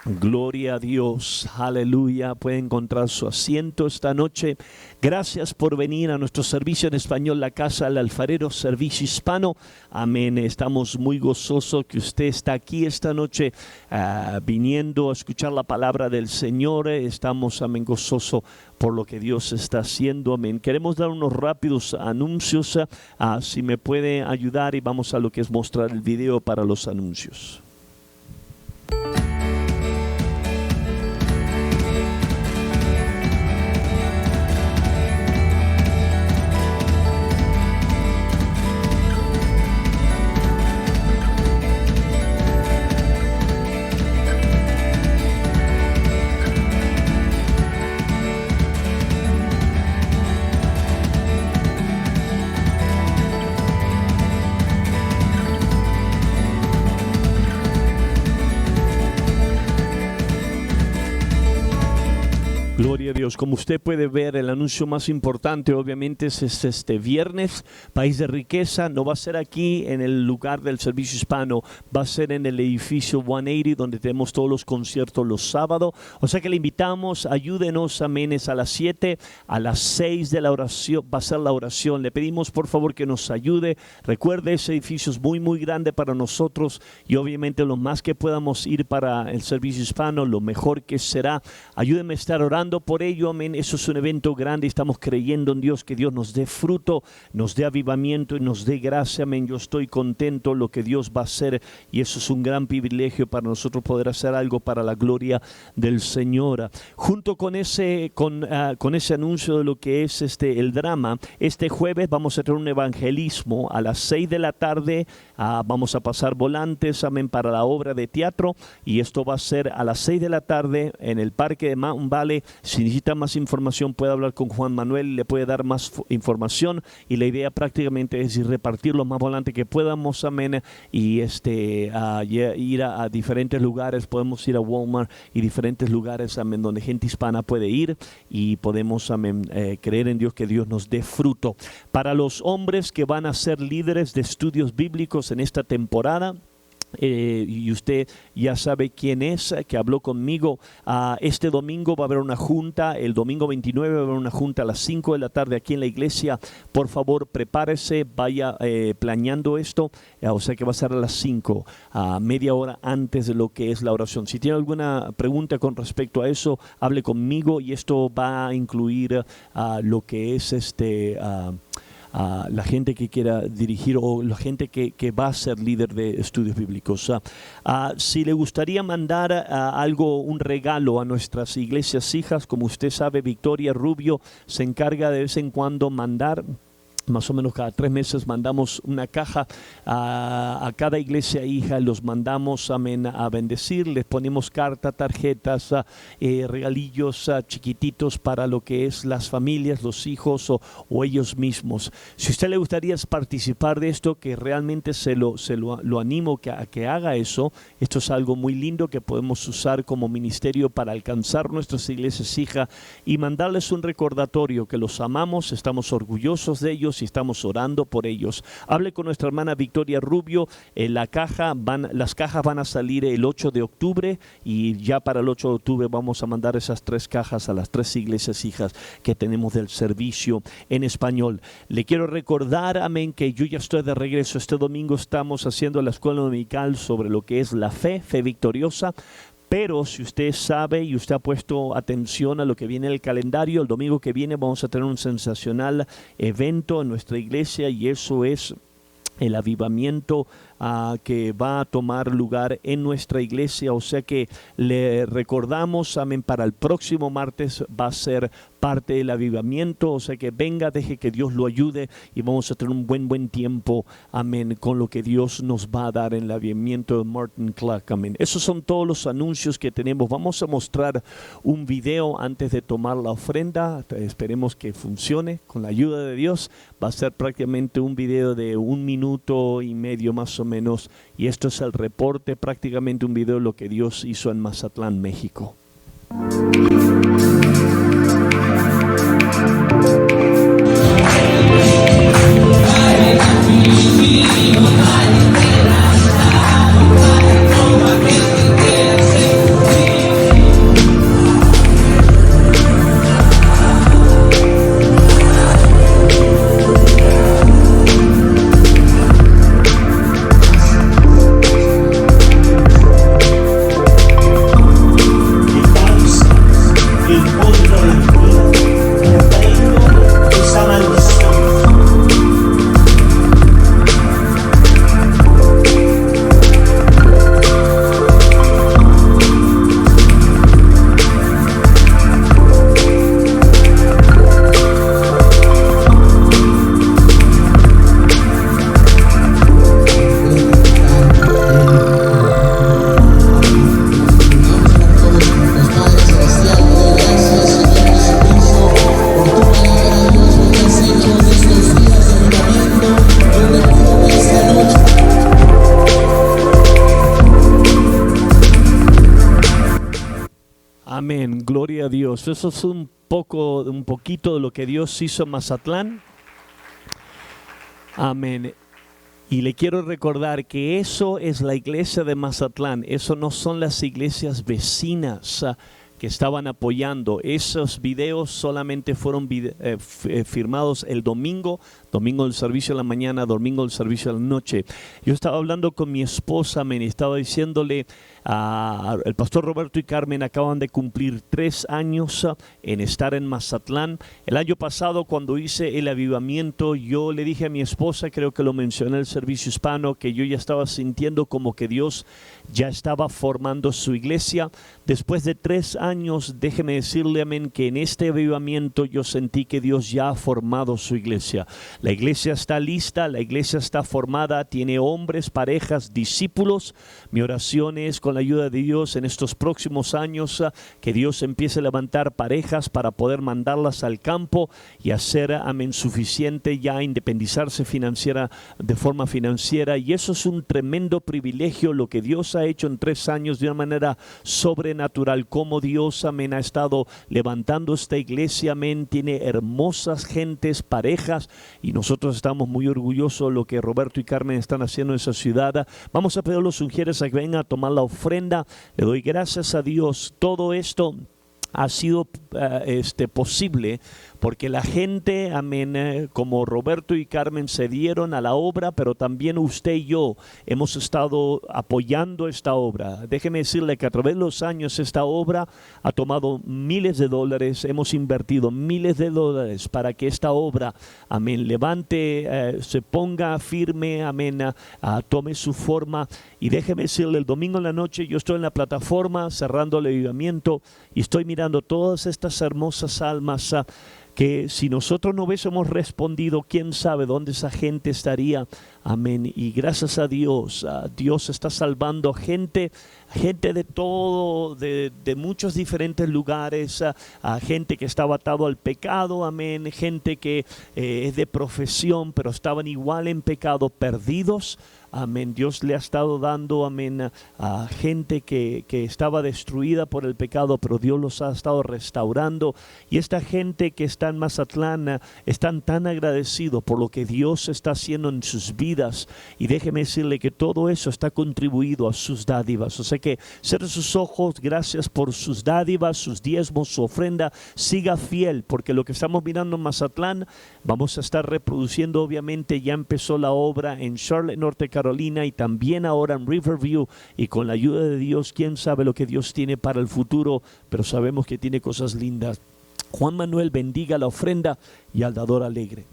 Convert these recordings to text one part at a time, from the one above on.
Gloria a Dios, aleluya. Puede encontrar su asiento esta noche. Gracias por venir a nuestro servicio en español, La Casa del Alfarero, servicio hispano. Amén. Estamos muy gozosos que usted está aquí esta noche viniendo a escuchar la palabra del Señor. Estamos, amén, gozosos por lo que Dios está haciendo. Amén. Queremos dar unos rápidos anuncios. Si me puede ayudar, y vamos a lo que es mostrar el video para los anuncios. Gloria a Dios. Como usted puede ver, el anuncio más importante obviamente es este viernes, País de Riqueza. No va a ser aquí en el lugar del servicio hispano, va a ser en el edificio 180, donde tenemos todos los conciertos los sábados. O sea que le invitamos, ayúdenos, amén, es a las 7, a las 6 de la oración, va a ser la oración. Le pedimos por favor que nos ayude. Recuerde, ese edificio es muy muy grande para nosotros, y obviamente lo más que podamos ir para el servicio hispano, lo mejor que será. Ayúdenme a estar orando por ello, amén. Eso es un evento grande. Estamos creyendo en Dios, que Dios nos dé fruto, nos dé avivamiento y nos dé gracia, amén. Yo estoy contento lo que Dios va a hacer, y eso es un gran privilegio para nosotros, poder hacer algo para la gloria del Señor. Junto con ese anuncio de lo que es el drama, este jueves vamos a tener un evangelismo a las 6 de la tarde. Vamos a pasar volantes, amén, para la obra de teatro, y esto va a ser a las 6 de la tarde en el parque de Mountain Valley. Si necesita más información, puede hablar con Juan Manuel, le puede dar más información, y la idea prácticamente es repartir lo más volante que podamos, amén, y ir a diferentes lugares. Podemos ir a Walmart y diferentes lugares, amén, donde gente hispana puede ir, y podemos, amén, creer en Dios, que Dios nos dé fruto. Para los hombres que van a ser líderes de estudios bíblicos en esta temporada, y usted ya sabe quién es, que habló conmigo. Este domingo va a haber una junta, el domingo 29 va a haber una junta a las 5 de la tarde aquí en la iglesia. Por favor, prepárese, vaya planeando esto, o sea que va a ser a las 5, media hora antes de lo que es la oración. Si tiene alguna pregunta con respecto a eso, hable conmigo, y esto va a incluir lo que es la gente que quiera dirigir, o la gente que va a ser líder de estudios bíblicos. Si le gustaría mandar un regalo a nuestras iglesias hijas, como usted sabe, Victoria Rubio se encarga de vez en cuando mandar. Más o menos cada 3 meses mandamos una caja a cada iglesia hija, los mandamos, amén, a bendecir. Les ponemos cartas, tarjetas, regalillos chiquititos para lo que es las familias, los hijos o ellos mismos. Si a usted le gustaría participar de esto, que realmente lo animo a que haga eso. Esto es algo muy lindo que podemos usar como ministerio para alcanzar nuestras iglesias hijas y mandarles un recordatorio que los amamos, estamos orgullosos de ellos y estamos orando por ellos. Hable con nuestra hermana Victoria Rubio. Las cajas van a salir el 8 de octubre, y ya para el 8 de octubre vamos a mandar esas 3 cajas a las 3 iglesias hijas que tenemos del servicio en español. Le quiero recordar, amén, que yo ya estoy de regreso. Este domingo estamos haciendo la escuela dominical sobre lo que es la fe victoriosa. Pero si usted sabe y usted ha puesto atención a lo que viene en el calendario, el domingo que viene vamos a tener un sensacional evento en nuestra iglesia, y eso es el avivamiento que va a tomar lugar en nuestra iglesia. O sea que le recordamos, amén, para el próximo martes va a ser parte del avivamiento. O sea que venga, deje que Dios lo ayude, y vamos a tener un buen tiempo, amén, con lo que Dios nos va a dar en el avivamiento de Martin Clark, amén. Esos son todos los anuncios que tenemos. Vamos a mostrar un video antes de tomar la ofrenda. Esperemos que funcione con la ayuda de Dios. Va a ser prácticamente un video de 1 minuto y medio más o menos, y esto es el reporte, prácticamente un video de lo que Dios hizo en Mazatlán, México. Amén, gloria a Dios. Eso es un poquito de lo que Dios hizo en Mazatlán. Amén. Y le quiero recordar que eso es la iglesia de Mazatlán, eso no son las iglesias vecinas que estaban apoyando. Esos videos solamente fueron firmados el domingo del servicio de la mañana, domingo del servicio de la noche. Yo estaba hablando con mi esposa, me estaba diciéndole, el pastor Roberto y Carmen acaban de cumplir 3 años en estar en Mazatlán. El año pasado, cuando hice el avivamiento, yo le dije a mi esposa, creo que lo mencioné en el servicio hispano, que yo ya estaba sintiendo como que Dios ya estaba formando su iglesia. Después de 3 años, déjeme decirle, amén, que en este avivamiento yo sentí que Dios ya ha formado su iglesia. La iglesia está lista, la iglesia está formada, tiene hombres, parejas, discípulos. Mi oración es, con la ayuda de Dios, en estos próximos años, que Dios empiece a levantar parejas para poder mandarlas al campo y hacer, amén, suficiente ya independizarse de forma financiera. Y eso es un tremendo privilegio, lo que Dios ha hecho en 3 años de una manera sobrenatural. Como Dios, amén, ha estado levantando esta iglesia, amén, tiene hermosas gentes, parejas, y nosotros estamos muy orgullosos de lo que Roberto y Carmen están haciendo en esa ciudad. Vamos a pedir a los sugieres a que vengan a tomar la ofrenda. Le doy gracias a Dios. Todo esto ha sido posible porque la gente, amén, como Roberto y Carmen se dieron a la obra, pero también usted y yo hemos estado apoyando esta obra. Déjeme decirle que a través de los años esta obra ha tomado miles de dólares, hemos invertido miles de dólares para que esta obra, amén, levante, se ponga firme, amén, tome su forma. Y déjeme decirle, el domingo en la noche yo estoy en la plataforma cerrando el avivamiento y estoy mirando todas estas hermosas almas que si nosotros no hubiésemos respondido, quién sabe dónde esa gente estaría. Amén. Y gracias a Dios, Dios está salvando gente de todo, de muchos diferentes lugares, a gente que estaba atado al pecado, amén, gente que es de profesión, pero estaban igual en pecado, perdidos. Amén. Dios le ha estado dando, amén, a gente que estaba destruida por el pecado, pero Dios los ha estado restaurando. Y esta gente que está en Mazatlán están tan agradecidos por lo que Dios está haciendo en sus vidas. Y déjeme decirle que todo eso está contribuido a sus dádivas. O sea que cierre sus ojos, gracias por sus dádivas, sus diezmos, su ofrenda. Siga fiel, porque lo que estamos mirando en Mazatlán, vamos a estar reproduciendo, obviamente, ya empezó la obra en Charlotte, Norte Carolina, y también ahora en Riverview, y con la ayuda de Dios, quién sabe lo que Dios tiene para el futuro, pero sabemos que tiene cosas lindas. Juan Manuel, bendiga la ofrenda y al dador alegre.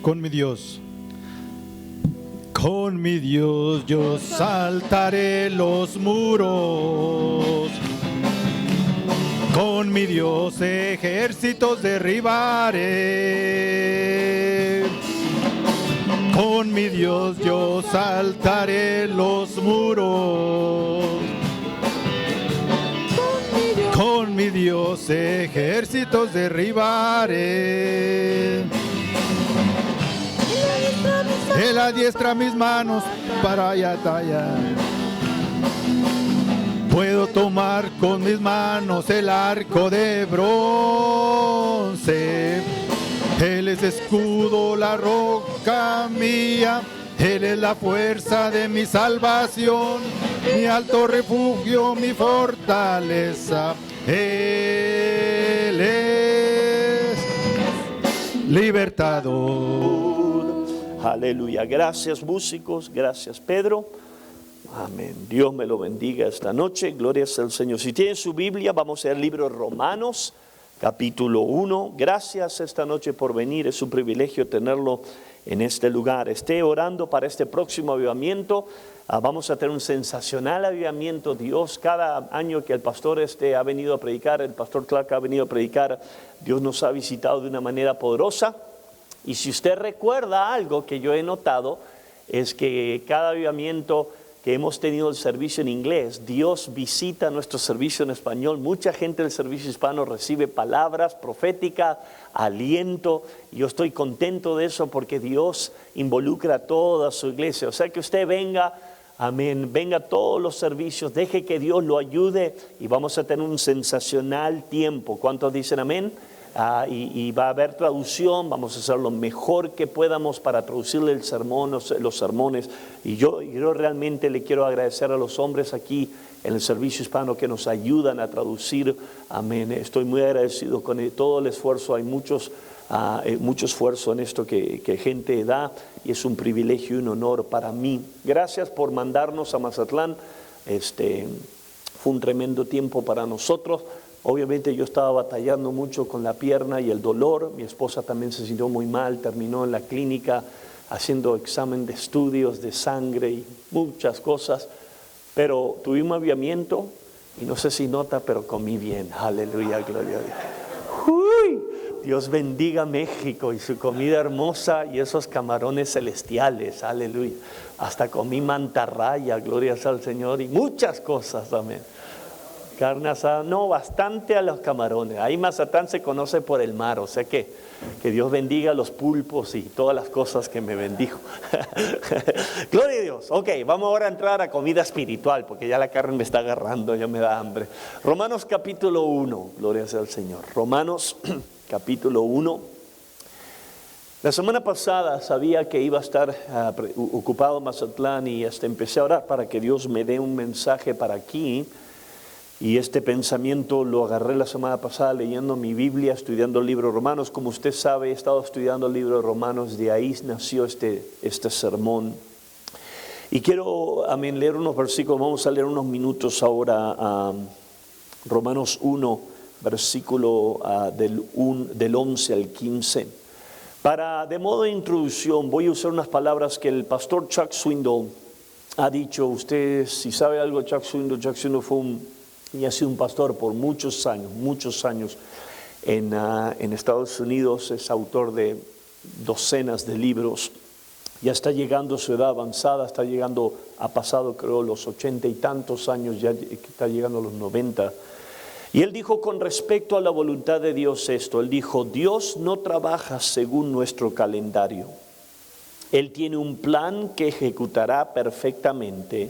Con mi Dios yo saltaré los muros. Con mi Dios ejércitos derribaré. Con mi Dios yo saltaré los muros. Con mi Dios ejércitos derribaré. Él adiestra mis manos para allá. Puedo tomar con mis manos el arco de bronce. Él es escudo, la roca mía. Él es la fuerza de mi salvación, mi alto refugio, mi fortaleza. Él es libertador. Aleluya. Gracias, músicos. Gracias, Pedro. Amén. Dios me lo bendiga esta noche. Gloria al Señor. Si tienen su Biblia, vamos a leer el libro de Romanos, capítulo 1. Gracias esta noche por venir. Es un privilegio tenerlo en este lugar. Esté orando para este próximo avivamiento. Vamos a tener un sensacional avivamiento. Dios, cada año que el pastor ha venido a predicar, el pastor Clark ha venido a predicar, Dios nos ha visitado de una manera poderosa. Y si usted recuerda algo que yo he notado, es que cada avivamiento que hemos tenido el servicio en inglés, Dios visita nuestro servicio en español. Mucha gente del servicio hispano recibe palabras proféticas, aliento. Y yo estoy contento de eso porque Dios involucra a toda su iglesia. O sea que usted venga, amén, venga a todos los servicios, deje que Dios lo ayude y vamos a tener un sensacional tiempo. ¿Cuántos dicen amén? Y va a haber traducción, vamos a hacer lo mejor que podamos para traducirle el sermón, los sermones. Y yo realmente le quiero agradecer a los hombres aquí en el servicio hispano que nos ayudan a traducir. Amén. Estoy muy agradecido con todo el esfuerzo. Hay mucho esfuerzo en esto que gente da y es un privilegio y un honor para mí. Gracias por mandarnos a Mazatlán. Fue un tremendo tiempo para nosotros. Obviamente yo estaba batallando mucho con la pierna y el dolor. Mi esposa también se sintió muy mal, terminó en la clínica haciendo examen de estudios de sangre y muchas cosas. Pero tuvimos aviamiento y no sé si nota, pero comí bien. Aleluya, gloria a Dios. ¡Uy! Dios bendiga México y su comida hermosa y esos camarones celestiales. Aleluya. Hasta comí mantarraya, glorias al Señor, y muchas cosas también. Carne asada, no, bastante a los camarones. Ahí Mazatlán se conoce por el mar, o sea que Dios bendiga los pulpos y todas las cosas que me bendijo. Gloria a Dios. Ok, vamos ahora a entrar a comida espiritual, porque ya la carne me está agarrando, ya me da hambre. Romanos capítulo 1, gloria sea al Señor. Romanos capítulo 1. La semana pasada sabía que iba a estar ocupado Mazatlán y empecé a orar para que Dios me dé un mensaje para aquí. Y este pensamiento lo agarré la semana pasada leyendo mi Biblia, estudiando el libro de Romanos. Como usted sabe, he estado estudiando el libro de Romanos, de ahí nació este sermón. Y quiero leer unos versículos, vamos a leer unos minutos ahora a Romanos 1, versículo del 11 al 15. De modo de introducción, voy a usar unas palabras que el pastor Chuck Swindoll ha dicho. Usted, si sabe algo de Chuck Swindoll ha sido un pastor por muchos años en Estados Unidos. Es autor de docenas de libros. Ya está llegando a su edad avanzada, ha pasado creo los 80 y tantos años, ya está llegando a los 90. Y él dijo con respecto a la voluntad de Dios él dijo: Dios no trabaja según nuestro calendario. Él tiene un plan que ejecutará perfectamente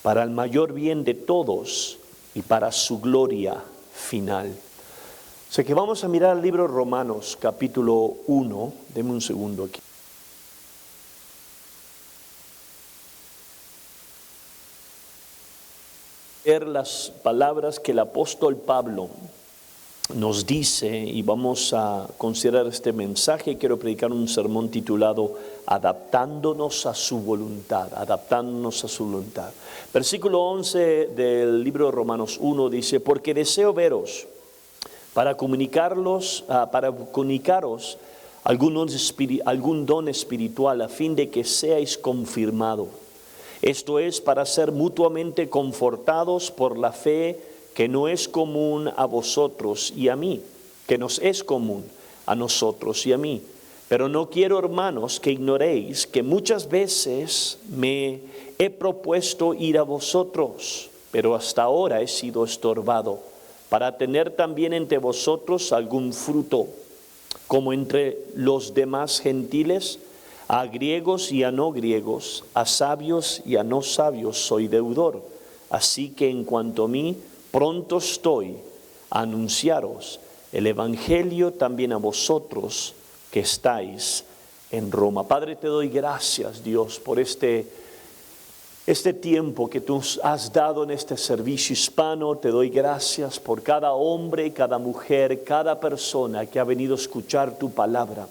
para el mayor bien de todos y para su gloria final. O sea que vamos a mirar el libro de Romanos, capítulo 1. Deme un segundo aquí. Leer las palabras que el apóstol Pablo nos dice y vamos a considerar este mensaje. Quiero predicar un sermón titulado Adaptándonos a su voluntad. Adaptándonos a su voluntad. Versículo 11 del libro de Romanos 1 dice: porque deseo veros para comunicaros algún don espiritual, a fin de que seáis confirmados. Esto es, para ser mutuamente confortados por la fe que no es común a vosotros y a mí, que nos es común a nosotros y a mí. Pero no quiero, hermanos, que ignoréis que muchas veces me he propuesto ir a vosotros, pero hasta ahora he sido estorbado, para tener también entre vosotros algún fruto, como entre los demás gentiles. A griegos y a no griegos, a sabios y a no sabios soy deudor. Así que en cuanto a mí, pronto estoy a anunciaros el evangelio también a vosotros que estáis en Roma. Padre, te doy gracias, Dios, por este tiempo que tú has dado en este servicio hispano. Te doy gracias por cada hombre, cada mujer, cada persona que ha venido a escuchar tu palabra.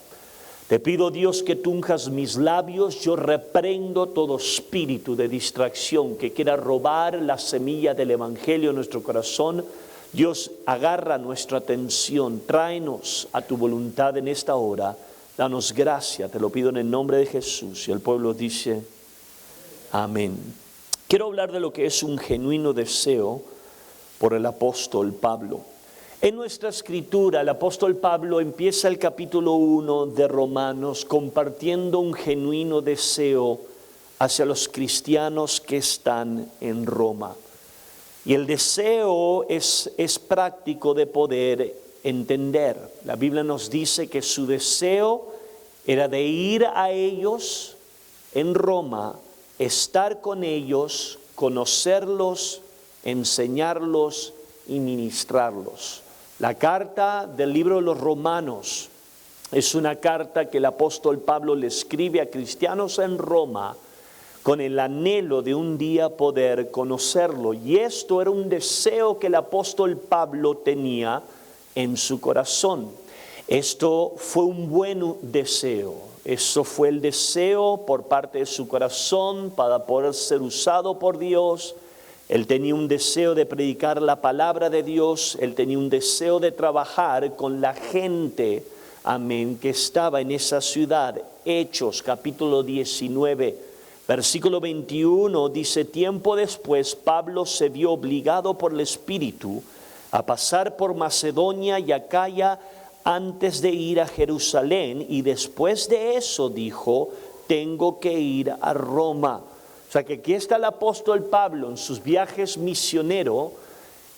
Te pido, Dios, que tú unjas mis labios. Yo reprendo todo espíritu de distracción que quiera robar la semilla del evangelio en nuestro corazón. Dios, agarra nuestra atención, tráenos a tu voluntad en esta hora. Danos gracia, te lo pido en el nombre de Jesús. Y el pueblo dice: amén. Quiero hablar de lo que es un genuino deseo por el apóstol Pablo. En nuestra escritura, el apóstol Pablo empieza el capítulo 1 de Romanos compartiendo un genuino deseo hacia los cristianos que están en Roma. Y el deseo es práctico de poder entender. La Biblia nos dice que su deseo era de ir a ellos en Roma, estar con ellos, conocerlos, enseñarlos y ministrarlos. La carta del libro de los Romanos es una carta que el apóstol Pablo le escribe a cristianos en Roma con el anhelo de un día poder conocerlo. Y esto era un deseo que el apóstol Pablo tenía en su corazón. Esto fue un buen deseo. Eso fue el deseo por parte de su corazón para poder ser usado por Dios. Él tenía un deseo de predicar la palabra de Dios. Él tenía un deseo de trabajar con la gente, amén, que estaba en esa ciudad. Hechos capítulo 19. Versículo 21 dice: tiempo después Pablo se vio obligado por el Espíritu a pasar por Macedonia y Acaya antes de ir a Jerusalén, y después de eso dijo: tengo que ir a Roma. O sea que aquí está el apóstol Pablo en sus viajes misioneros,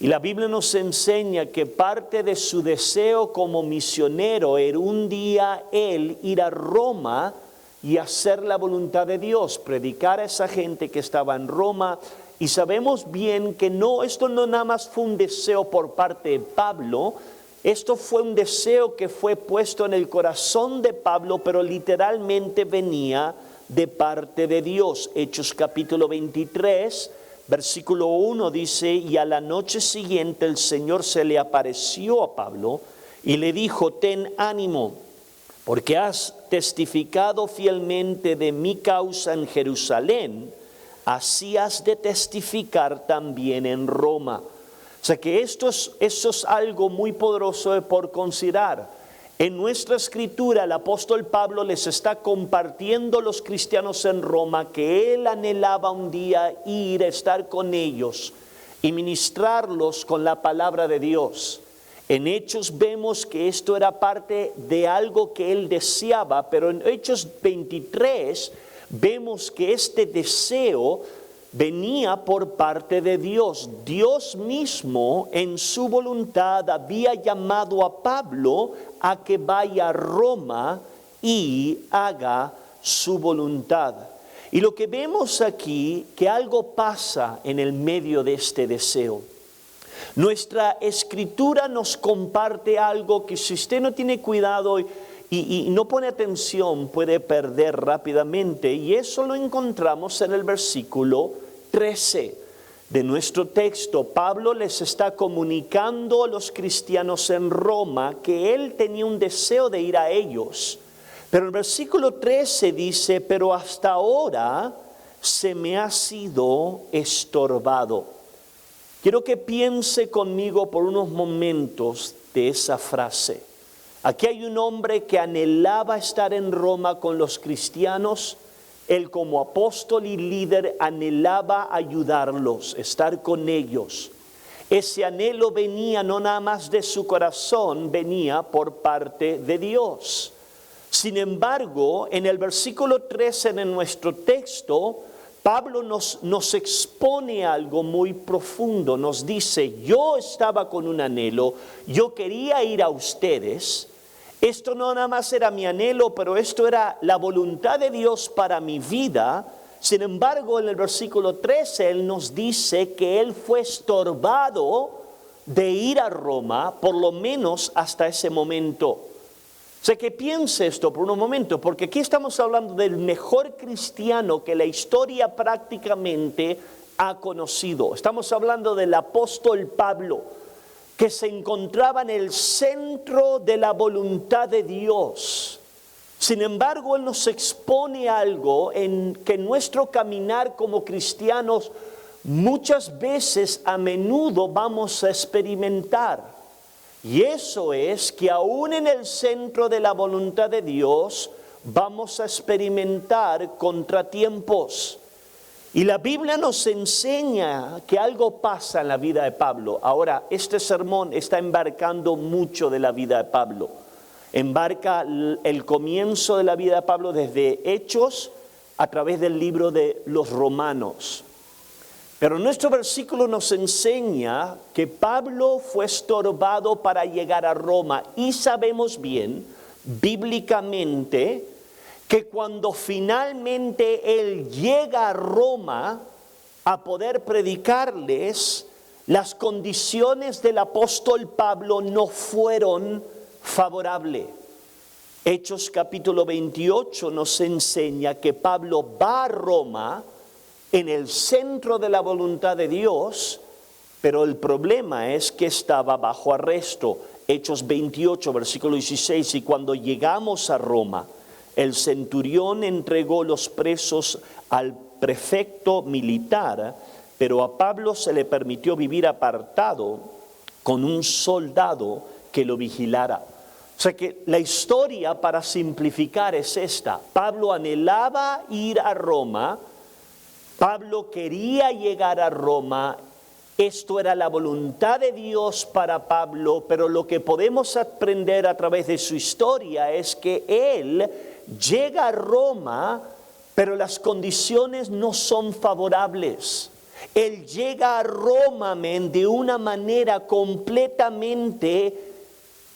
y la Biblia nos enseña que parte de su deseo como misionero era un día él ir a Roma y hacer la voluntad de Dios, predicar a esa gente que estaba en Roma. Y sabemos bien que esto no nada más fue un deseo por parte de Pablo, esto fue un deseo que fue puesto en el corazón de Pablo, pero literalmente venía de parte de Dios. Hechos capítulo 23, versículo 1 dice: y a la noche siguiente el Señor se le apareció a Pablo y le dijo: ten ánimo, porque has testificado fielmente de mi causa en Jerusalén, así has de testificar también en Roma. O sea que eso es algo muy poderoso por considerar. En nuestra escritura el apóstol Pablo les está compartiendo a los cristianos en Roma que él anhelaba un día ir a estar con ellos y ministrarlos con la palabra de Dios. En Hechos vemos que esto era parte de algo que él deseaba, pero en Hechos 23 vemos que este deseo venía por parte de Dios. Dios mismo en su voluntad había llamado a Pablo a que vaya a Roma y haga su voluntad. Y lo que vemos aquí, que algo pasa en el medio de este deseo. Nuestra escritura nos comparte algo que si usted no tiene cuidado y no pone atención puede perder rápidamente, y eso lo encontramos en el versículo 13 de nuestro texto. Pablo les está comunicando a los cristianos en Roma que él tenía un deseo de ir a ellos, pero el versículo 13 dice: pero hasta ahora se me ha sido estorbado. Quiero que piense conmigo por unos momentos de esa frase. Aquí hay un hombre que anhelaba estar en Roma con los cristianos. Él como apóstol y líder anhelaba ayudarlos, estar con ellos. Ese anhelo venía no nada más de su corazón, venía por parte de Dios. Sin embargo, en el versículo 13 de nuestro texto, Pablo nos expone algo muy profundo. Nos dice: yo estaba con un anhelo, yo quería ir a ustedes. Esto no nada más era mi anhelo, pero esto era la voluntad de Dios para mi vida. Sin embargo, en el versículo 13, él nos dice que él fue estorbado de ir a Roma, por lo menos hasta ese momento. Sé que piense esto por un momento, porque aquí estamos hablando del mejor cristiano que la historia prácticamente ha conocido. Estamos hablando del apóstol Pablo, que se encontraba en el centro de la voluntad de Dios. Sin embargo, él nos expone algo en que nuestro caminar como cristianos muchas veces, a menudo, vamos a experimentar. Y eso es que aún en el centro de la voluntad de Dios vamos a experimentar contratiempos. Y la Biblia nos enseña que algo pasa en la vida de Pablo. Ahora, este sermón está embarcando mucho de la vida de Pablo. Embarca el comienzo de la vida de Pablo desde Hechos a través del libro de los Romanos. Pero nuestro versículo nos enseña que Pablo fue estorbado para llegar a Roma. Y sabemos bien, bíblicamente, que cuando finalmente él llega a Roma a poder predicarles, las condiciones del apóstol Pablo no fueron favorables. Hechos capítulo 28 nos enseña que Pablo va a Roma en el centro de la voluntad de Dios, pero el problema es que estaba bajo arresto. Hechos 28, versículo 16, y cuando llegamos a Roma, el centurión entregó los presos al prefecto militar, pero a Pablo se le permitió vivir apartado con un soldado que lo vigilara. O sea que la historia, para simplificar, es esta. Pablo anhelaba ir a Roma, Pablo quería llegar a Roma, esto era la voluntad de Dios para Pablo, pero lo que podemos aprender a través de su historia es que él llega a Roma, pero las condiciones no son favorables. Él llega a Roma, de una manera completamente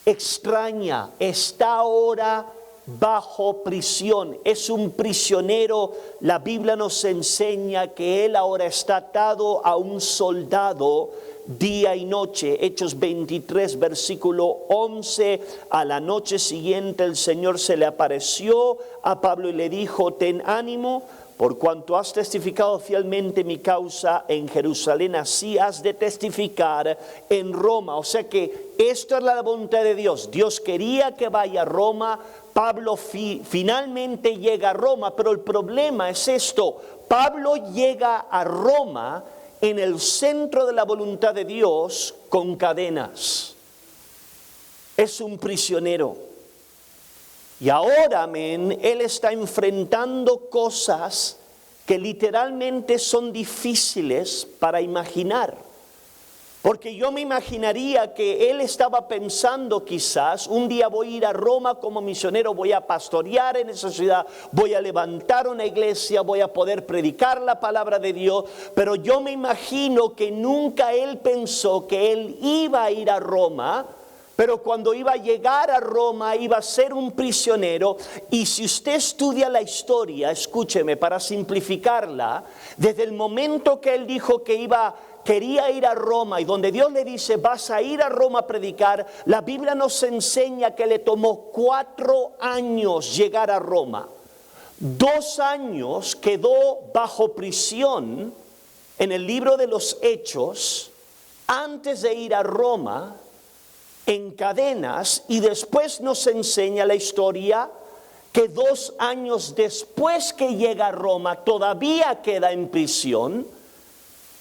extraña. Está ahora bajo prisión. Es un prisionero. La Biblia nos enseña que él ahora está atado a un soldado día y noche. Hechos 23, versículo 11. A la noche siguiente el Señor se le apareció a Pablo y le dijo: ten ánimo, por cuanto has testificado fielmente mi causa en Jerusalén, así has de testificar en Roma. O sea que esto es la voluntad de Dios. Dios quería que vaya a Roma. Pablo finalmente llega a Roma, pero el problema es esto. Pablo llega a Roma en el centro de la voluntad de Dios con cadenas. Es un prisionero. Y ahora, él está enfrentando cosas que literalmente son difíciles para imaginar. Porque yo me imaginaría que él estaba pensando quizás, un día voy a ir a Roma como misionero, voy a pastorear en esa ciudad, voy a levantar una iglesia, voy a poder predicar la palabra de Dios. Pero yo me imagino que nunca él pensó que él iba a ir a Roma. Pero cuando iba a llegar a Roma, iba a ser un prisionero. Y si usted estudia la historia, escúcheme, para simplificarla, desde el momento que él dijo que quería ir a Roma, y donde Dios le dice: vas a ir a Roma a predicar, la Biblia nos enseña que le tomó 4 años llegar a Roma. 2 años quedó bajo prisión en el libro de los Hechos, antes de ir a Roma, en cadenas, y después nos enseña la historia que 2 años después que llega a Roma todavía queda en prisión.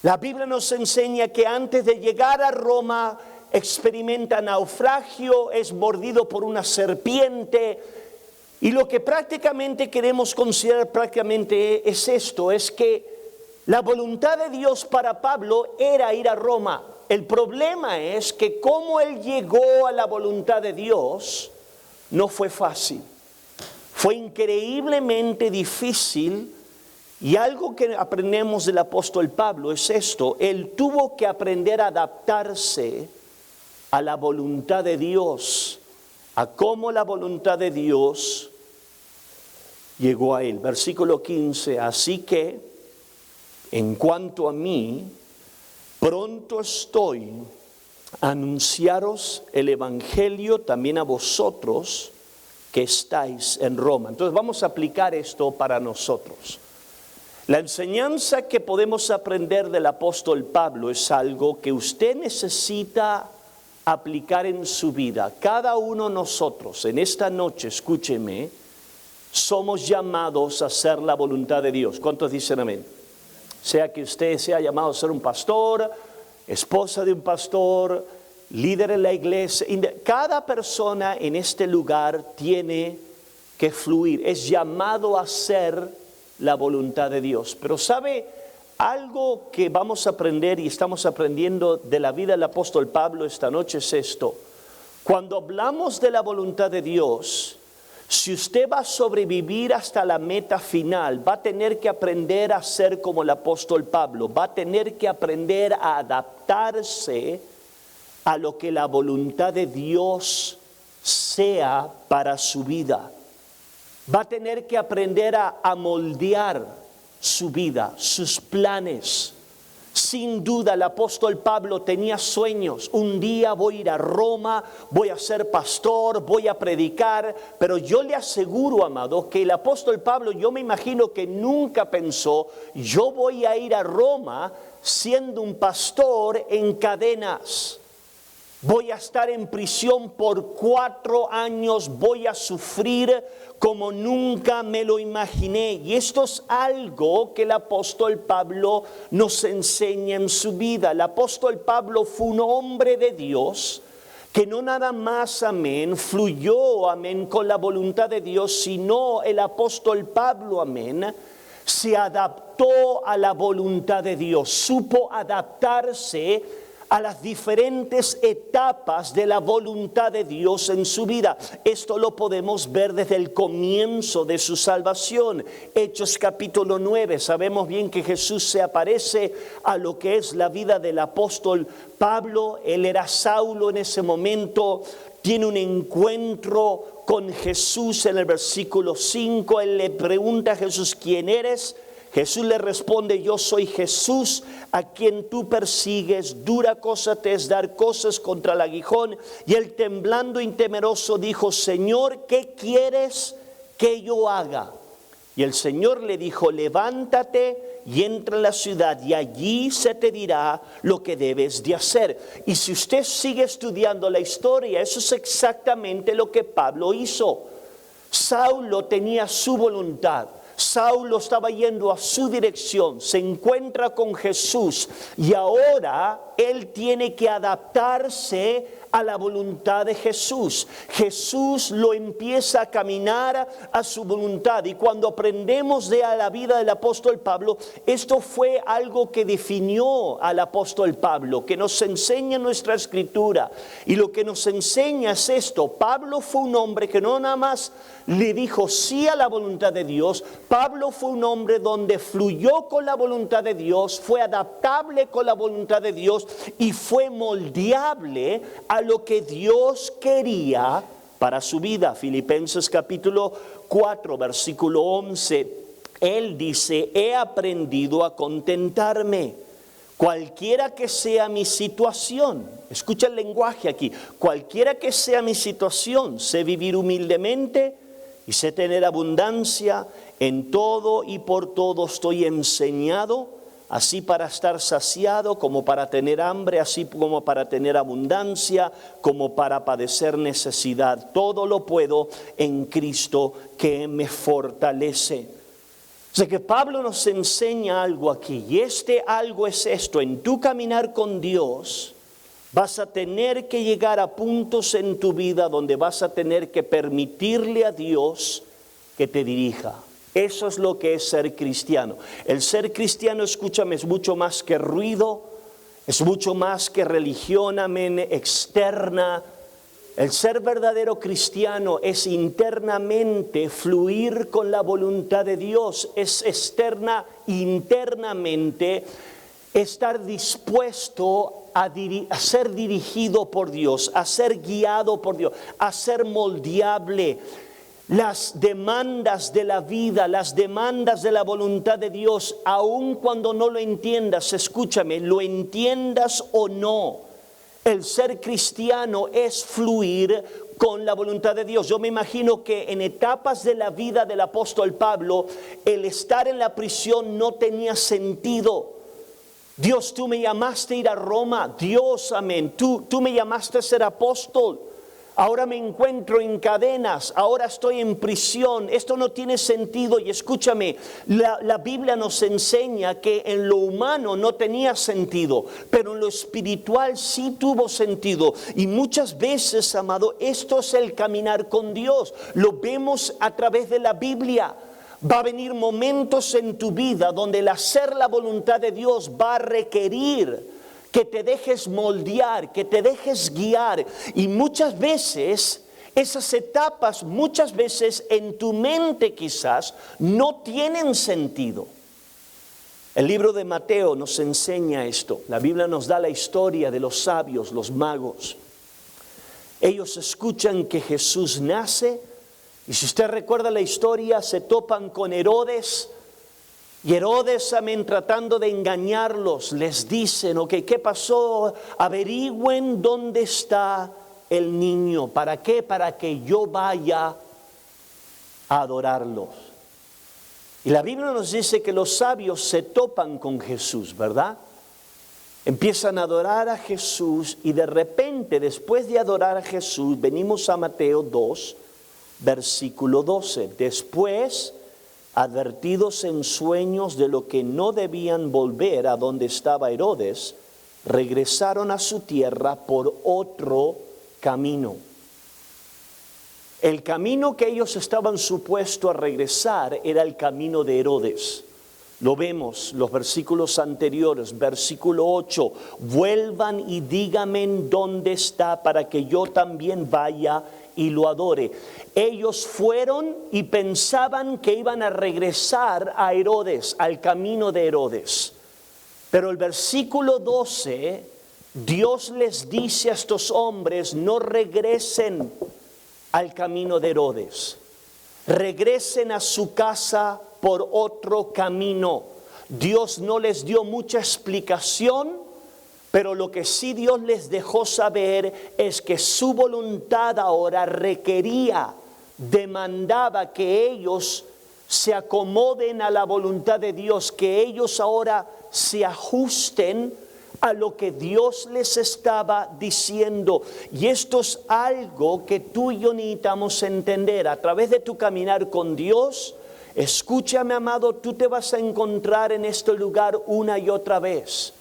La Biblia nos enseña que antes de llegar a Roma experimenta naufragio, es mordido por una serpiente. Y lo que prácticamente queremos considerar es esto, es que la voluntad de Dios para Pablo era ir a Roma. El problema es que como él llegó a la voluntad de Dios, no fue fácil. Fue increíblemente difícil. Y algo que aprendemos del apóstol Pablo es esto: él tuvo que aprender a adaptarse a la voluntad de Dios, a cómo la voluntad de Dios llegó a él. Versículo 15, así que en cuanto a mí, pronto estoy a anunciaros el evangelio también a vosotros que estáis en Roma. Entonces vamos a aplicar esto para nosotros. La enseñanza que podemos aprender del apóstol Pablo es algo que usted necesita aplicar en su vida. Cada uno de nosotros en esta noche, escúcheme, somos llamados a hacer la voluntad de Dios. ¿Cuántos dicen amén? Sea que usted sea llamado a ser un pastor, esposa de un pastor, líder en la iglesia. Cada persona en este lugar tiene que fluir, es llamado a hacer la voluntad de Dios. Pero ¿sabe algo que vamos a aprender y estamos aprendiendo de la vida del apóstol Pablo esta noche? Es esto: cuando hablamos de la voluntad de Dios, Si usted va a sobrevivir hasta la meta final, va a tener que aprender a ser como el apóstol Pablo, va a tener que aprender a adaptarse a lo que la voluntad de Dios sea para su vida. Va a tener que aprender a moldear su vida, sus planes. Sin duda el apóstol Pablo tenía sueños. Un día voy a ir a Roma, voy a ser pastor, voy a predicar. Pero yo le aseguro, amado, que el apóstol Pablo, yo me imagino que nunca pensó, yo voy a ir a Roma siendo un pastor en cadenas. Voy a estar en prisión por 4 años, voy a sufrir como nunca me lo imaginé. Y esto es algo que el apóstol Pablo nos enseña en su vida. El apóstol Pablo fue un hombre de Dios que no nada más, amén, fluyó, amén, con la voluntad de Dios, sino el apóstol Pablo, amén, se adaptó a la voluntad de Dios, supo adaptarse a las diferentes etapas de la voluntad de Dios en su vida. Esto lo podemos ver desde el comienzo de su salvación. Hechos capítulo 9, sabemos bien que Jesús se aparece a lo que es la vida del apóstol Pablo. Él era Saulo en ese momento, tiene un encuentro con Jesús en el versículo 5. Él le pregunta a Jesús, ¿quién eres? Jesús le responde, yo soy Jesús a quien tú persigues, dura cosa te es dar cosas contra el aguijón. Y él temblando y temeroso dijo, Señor, ¿qué quieres que yo haga? Y el Señor le dijo, levántate y entra en la ciudad y allí se te dirá lo que debes de hacer. Y si usted sigue estudiando la historia, eso es exactamente lo que Pablo hizo. Saulo tenía su voluntad. Saulo estaba yendo a su dirección, se encuentra con Jesús y ahora él tiene que adaptarse a la voluntad de Jesús. Jesús lo empieza a caminar a su voluntad, y cuando aprendemos de la vida del apóstol Pablo, esto fue algo que definió al apóstol Pablo, que nos enseña nuestra escritura, y lo que nos enseña es esto: Pablo fue un hombre que no nada más le dijo sí a la voluntad de Dios. Pablo fue un hombre donde fluyó con la voluntad de Dios, fue adaptable con la voluntad de Dios y fue moldeable a lo que Dios quería para su vida. Filipenses capítulo 4, versículo 11, él dice, he aprendido a contentarme, cualquiera que sea mi situación. Escucha el lenguaje aquí. Cualquiera que sea mi situación, sé vivir humildemente y sé tener abundancia. En todo y por todo estoy enseñado, así para estar saciado como para tener hambre, así como para tener abundancia, como para padecer necesidad. Todo lo puedo en Cristo que me fortalece. O sea que Pablo nos enseña algo aquí, y este algo es esto: en tu caminar con Dios vas a tener que llegar a puntos en tu vida donde vas a tener que permitirle a Dios que te dirija. Eso es lo que es ser cristiano. El ser cristiano, escúchame, es mucho más que ruido, es mucho más que religión, amén, externa. El ser verdadero cristiano es internamente fluir con la voluntad de Dios, es externa, internamente estar dispuesto a ser dirigido por Dios, a ser guiado por Dios, a ser moldeable. Las demandas de la vida, las demandas de la voluntad de Dios, aun cuando no lo entiendas, escúchame, lo entiendas o no, el ser cristiano es fluir con la voluntad de Dios. Yo me imagino que en etapas de la vida del apóstol Pablo, el estar en la prisión no tenía sentido. Dios, tú me llamaste a ir a Roma. Dios, amén, tú me llamaste a ser apóstol. Ahora me encuentro en cadenas, ahora estoy en prisión. Esto no tiene sentido. Y escúchame, la Biblia nos enseña que en lo humano no tenía sentido, pero en lo espiritual sí tuvo sentido. Y muchas veces, amado, esto es el caminar con Dios. Lo vemos a través de la Biblia. Va a venir momentos en tu vida donde el hacer la voluntad de Dios va a requerir que te dejes moldear, que te dejes guiar. Y muchas veces Esas etapas muchas veces en tu mente quizás no tienen sentido. El libro de Mateo nos enseña esto. La Biblia nos da la historia de los sabios, los magos. Ellos escuchan que Jesús nace y si usted recuerda la historia, se topan con Herodes. Y Herodes, también tratando de engañarlos, les dicen, ok, ¿qué pasó? Averigüen dónde está el niño. ¿Para qué? Para que yo vaya a adorarlos. Y la Biblia nos dice que los sabios se topan con Jesús, ¿verdad? Empiezan a adorar a Jesús y de repente, después de adorar a Jesús, venimos a Mateo 2, versículo 12. Después, advertidos en sueños de lo que no debían volver a donde estaba Herodes, regresaron a su tierra por otro camino. El camino que ellos estaban supuestos a regresar era el camino de Herodes. Lo vemos, los versículos anteriores, versículo 8, vuelvan y díganme dónde está para que yo también vaya y lo adore. Ellos fueron y pensaban que iban a regresar a Herodes, al camino de Herodes. Pero el versículo 12, Dios les dice a estos hombres, no regresen al camino de Herodes. Regresen a su casa por otro camino. Dios no les dio mucha explicación, pero lo que sí Dios les dejó saber es que su voluntad ahora requería, demandaba que ellos se acomoden a la voluntad de Dios, que ellos ahora se ajusten a lo que Dios les estaba diciendo. Y esto es algo que tú y yo necesitamos entender. A través de tu caminar con Dios, escúchame, amado, tú te vas a encontrar en este lugar una y otra vez,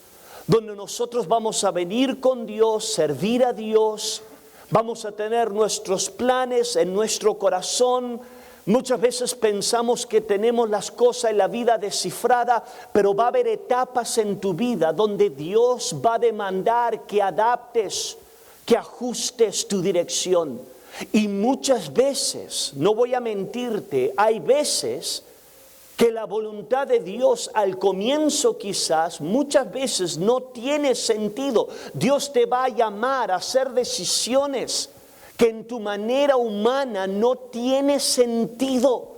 donde nosotros vamos a venir con Dios, servir a Dios, vamos a tener nuestros planes en nuestro corazón. Muchas veces pensamos que tenemos las cosas en la vida descifrada, pero va a haber etapas en tu vida donde Dios va a demandar que adaptes, que ajustes tu dirección. Y muchas veces, no voy a mentirte, hay veces que la voluntad de Dios al comienzo quizás, muchas veces no tiene sentido. Dios te va a llamar a hacer decisiones que en tu manera humana no tiene sentido.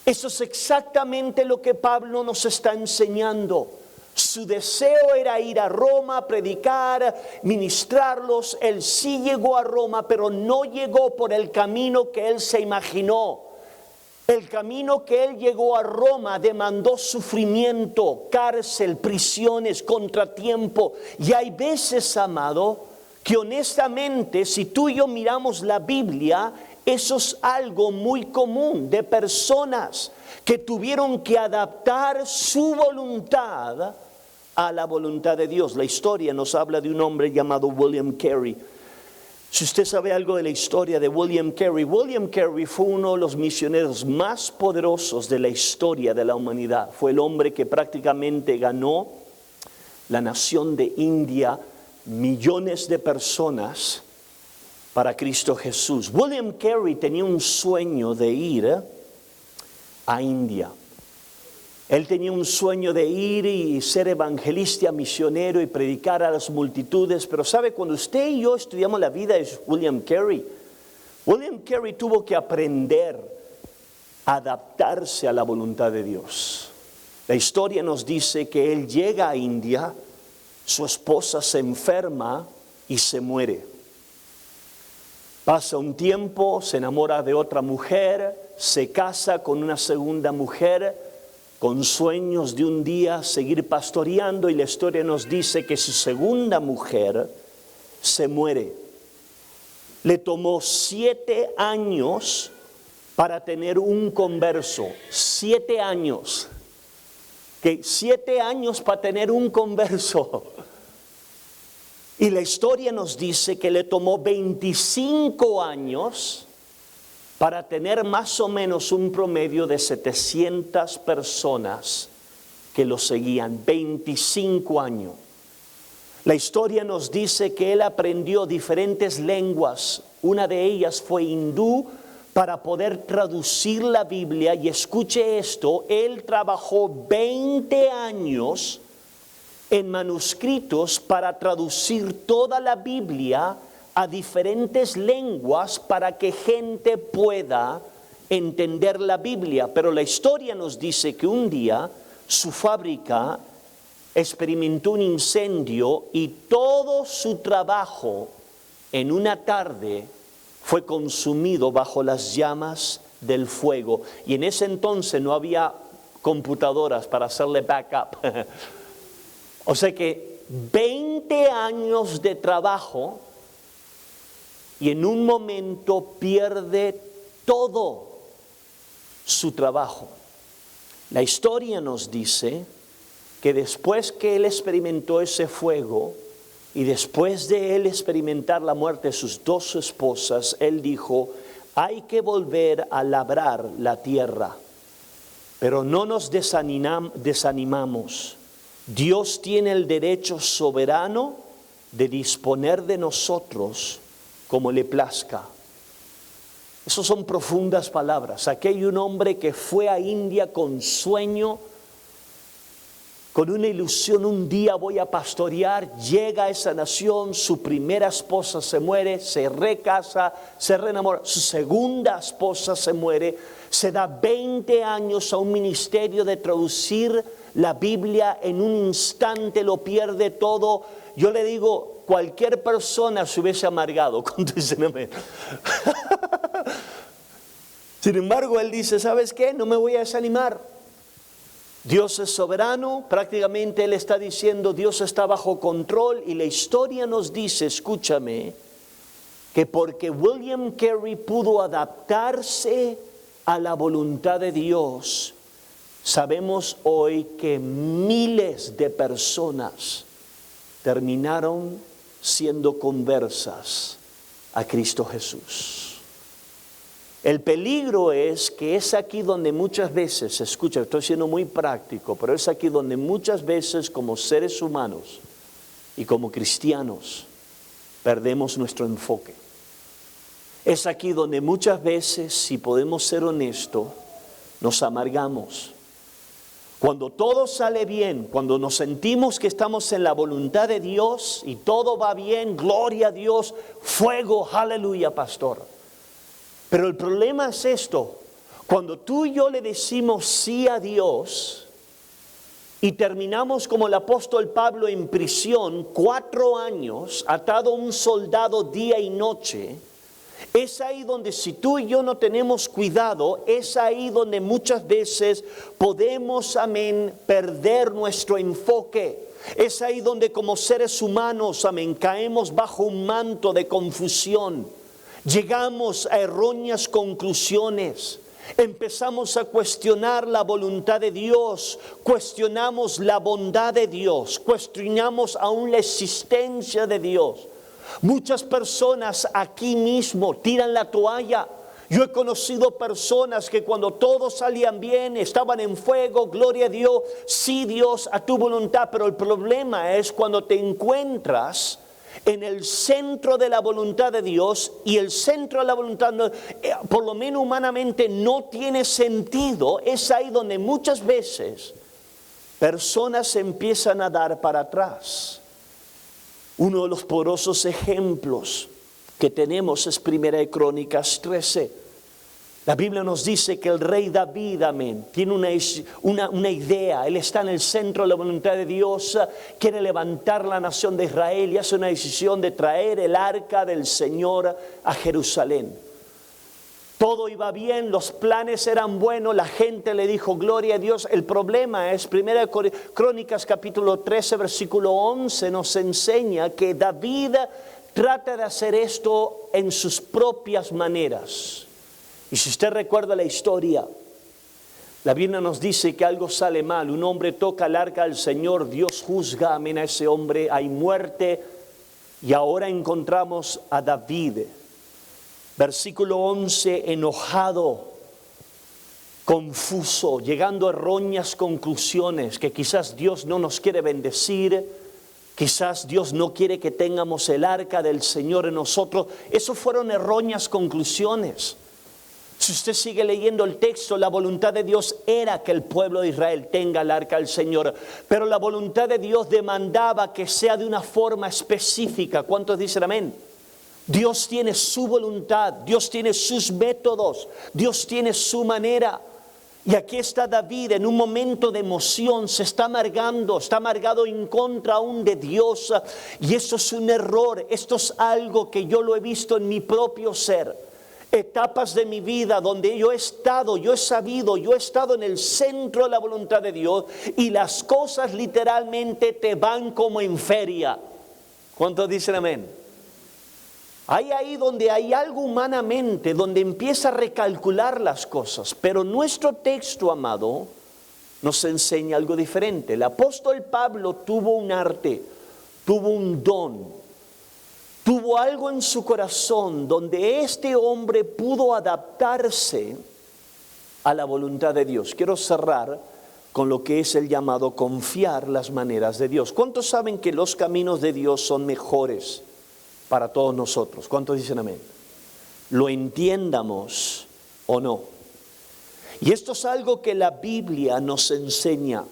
Eso es exactamente lo que Pablo nos está enseñando. Su deseo era ir a Roma, predicar, ministrarlos. Él sí llegó a Roma, pero no llegó por el camino que él se imaginó. El camino que él llegó a Roma demandó sufrimiento, cárcel, prisiones, contratiempo. Y hay veces, amado, que honestamente, si tú y yo miramos la Biblia, eso es algo muy común de personas que tuvieron que adaptar su voluntad a la voluntad de Dios. La historia nos habla de un hombre llamado William Carey. Si usted sabe algo de la historia de William Carey fue uno de los misioneros más poderosos de la historia de la humanidad. Fue el hombre que prácticamente ganó la nación de India, millones de personas para Cristo Jesús. William Carey tenía un sueño de ir a India. Él tenía un sueño de ir y ser evangelista, misionero y predicar a las multitudes. Pero sabe, cuando usted y yo estudiamos la vida de William Carey tuvo que aprender a adaptarse a la voluntad de Dios. La historia nos dice que él llega a India, su esposa se enferma y se muere. Pasa un tiempo, se enamora de otra mujer, se casa con una segunda mujer, con sueños de un día seguir pastoreando, y la historia nos dice que su segunda mujer se muere. Le tomó 7 años para tener un converso. 7 años. 7 años para tener un converso. Y la historia nos dice que le tomó 25 años para tener más o menos un promedio de 700 personas que lo seguían. 25 años. La historia nos dice que él aprendió diferentes lenguas. Una de ellas fue hindú para poder traducir la Biblia. Y escuche esto, él trabajó 20 años en manuscritos para traducir toda la Biblia a diferentes lenguas para que gente pueda entender la Biblia. Pero la historia nos dice que un día su fábrica experimentó un incendio y todo su trabajo en una tarde fue consumido bajo las llamas del fuego. Y en ese entonces no había computadoras para hacerle backup. O sea que 20 años de trabajo y en un momento pierde todo su trabajo. La historia nos dice que después que él experimentó ese fuego y después de él experimentar la muerte de sus dos esposas, él dijo, hay que volver a labrar la tierra, pero no nos desanimamos. Dios tiene el derecho soberano de disponer de nosotros como le plazca. Esas son profundas palabras. Aquí hay un hombre que fue a India con sueño, con una ilusión, un día voy a pastorear, llega a esa nación, su primera esposa se muere, se recasa, se reenamora, su segunda esposa se muere, se da 20 años a un ministerio de traducir la Biblia, en un instante lo pierde todo. Yo le digo, cualquier persona se hubiese amargado. Sin embargo, él dice, ¿sabes qué? No me voy a desanimar. Dios es soberano, prácticamente él está diciendo, Dios está bajo control, y la historia nos dice, escúchame, que porque William Carey pudo adaptarse a la voluntad de Dios, sabemos hoy que miles de personas terminaron siendo conversas a Cristo Jesús. El peligro es que es aquí donde muchas veces, escucha, estoy siendo muy práctico, pero es aquí donde muchas veces como seres humanos y como cristianos perdemos nuestro enfoque. Es aquí donde muchas veces, si podemos ser honestos, nos amargamos. Cuando todo sale bien, cuando nos sentimos que estamos en la voluntad de Dios y todo va bien, gloria a Dios, fuego, aleluya, pastor. Pero el problema es esto, cuando tú y yo le decimos sí a Dios y terminamos como el apóstol Pablo en prisión, 4 años, atado a un soldado día y noche, es ahí donde si tú y yo no tenemos cuidado, es ahí donde muchas veces podemos, perder nuestro enfoque. Es ahí donde como seres humanos, caemos bajo un manto de confusión. Llegamos a erróneas conclusiones, empezamos a cuestionar la voluntad de Dios, cuestionamos la bondad de Dios, cuestionamos aún la existencia de Dios. Muchas personas aquí mismo tiran la toalla. Yo he conocido personas que cuando todo salían bien, estaban en fuego, gloria a Dios, sí Dios, a tu voluntad, pero el problema es cuando te encuentras en el centro de la voluntad de Dios y el centro de la voluntad, por lo menos humanamente, no tiene sentido. Es ahí donde muchas veces personas empiezan a dar para atrás. Uno de los poderosos ejemplos que tenemos es 1 Crónicas 13. La Biblia nos dice que el rey David, tiene una idea. Él está en el centro de la voluntad de Dios, quiere levantar la nación de Israel y hace una decisión de traer el arca del Señor a Jerusalén. Todo iba bien, los planes eran buenos, la gente le dijo gloria a Dios. El problema es, 1 Crónicas capítulo 13 versículo 11 nos enseña que David trata de hacer esto en sus propias maneras. Y si usted recuerda la historia, la Biblia nos dice que algo sale mal. Un hombre toca el arca del Señor, Dios juzga a ese hombre, hay muerte. Y ahora encontramos a David, versículo 11, enojado, confuso, llegando a erróneas conclusiones, que quizás Dios no nos quiere bendecir, Quizás Dios no quiere que tengamos el arca del Señor en nosotros. Esas fueron erróneas conclusiones. Si usted sigue leyendo el texto, la voluntad de Dios era que el pueblo de Israel tenga el arca del Señor. Pero la voluntad de Dios demandaba que sea de una forma específica. ¿Cuántos dicen amén? Dios tiene su voluntad, Dios tiene sus métodos, Dios tiene su manera. Y aquí está David en un momento de emoción, se está amargado en contra aún de Dios. Y eso es un error, esto es algo que yo lo he visto en mi propio ser. Etapas de mi vida donde yo he estado en el centro de la voluntad de Dios y las cosas literalmente te van como en feria. ¿Cuántos dicen amén? Hay ahí donde hay algo humanamente, donde empieza a recalcular las cosas. Pero nuestro texto, amado, nos enseña algo diferente. El apóstol Pablo tuvo un arte, tuvo un don, tuvo algo en su corazón donde este hombre pudo adaptarse a la voluntad de Dios. Quiero cerrar con lo que es el llamado confiar las maneras de Dios. ¿Cuántos saben que los caminos de Dios son mejores para todos nosotros? ¿Cuántos dicen amén? Lo entiendamos o no. Y esto es algo que la Biblia nos enseña.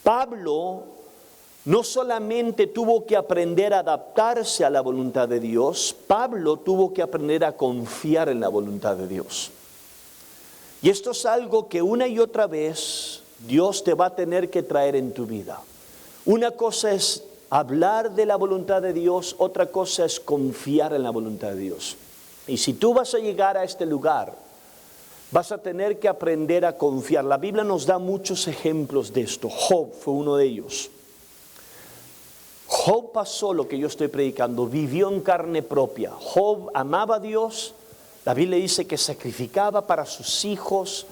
Pablo no solamente tuvo que aprender a adaptarse a la voluntad de Dios, Pablo tuvo que aprender a confiar en la voluntad de Dios. Y esto es algo que una y otra vez Dios te va a tener que traer en tu vida. Una cosa es hablar de la voluntad de Dios, otra cosa es confiar en la voluntad de Dios. Y si tú vas a llegar a este lugar, vas a tener que aprender a confiar. La Biblia nos da muchos ejemplos de esto. Job fue uno de ellos. Job pasó lo que yo estoy predicando, vivió en carne propia. Job amaba a Dios, la Biblia dice que sacrificaba para sus hijos,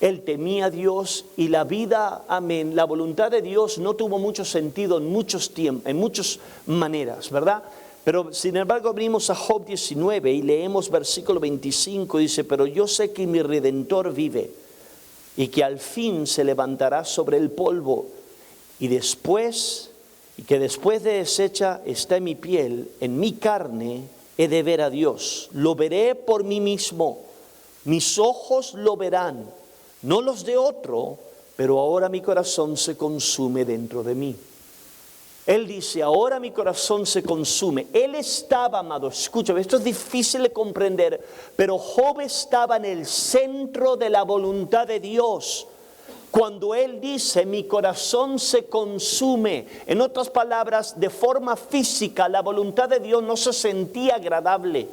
él temía a Dios y la vida, amén, la voluntad de Dios no tuvo mucho sentido en muchos tiempos, en muchas maneras, ¿verdad? Pero sin embargo abrimos a Job 19 y leemos versículo 25, dice: pero yo sé que mi Redentor vive y que al fin se levantará sobre el polvo y que después de deshecha está en mi piel, en mi carne he de ver a Dios. Lo veré por mí mismo, mis ojos lo verán, no los de otro, pero ahora mi corazón se consume dentro de mí. Él dice, ahora mi corazón se consume. Él estaba, amado, escúchame, esto es difícil de comprender, pero Job estaba en el centro de la voluntad de Dios. Cuando él dice, mi corazón se consume, en otras palabras, de forma física, la voluntad de Dios no se sentía agradable.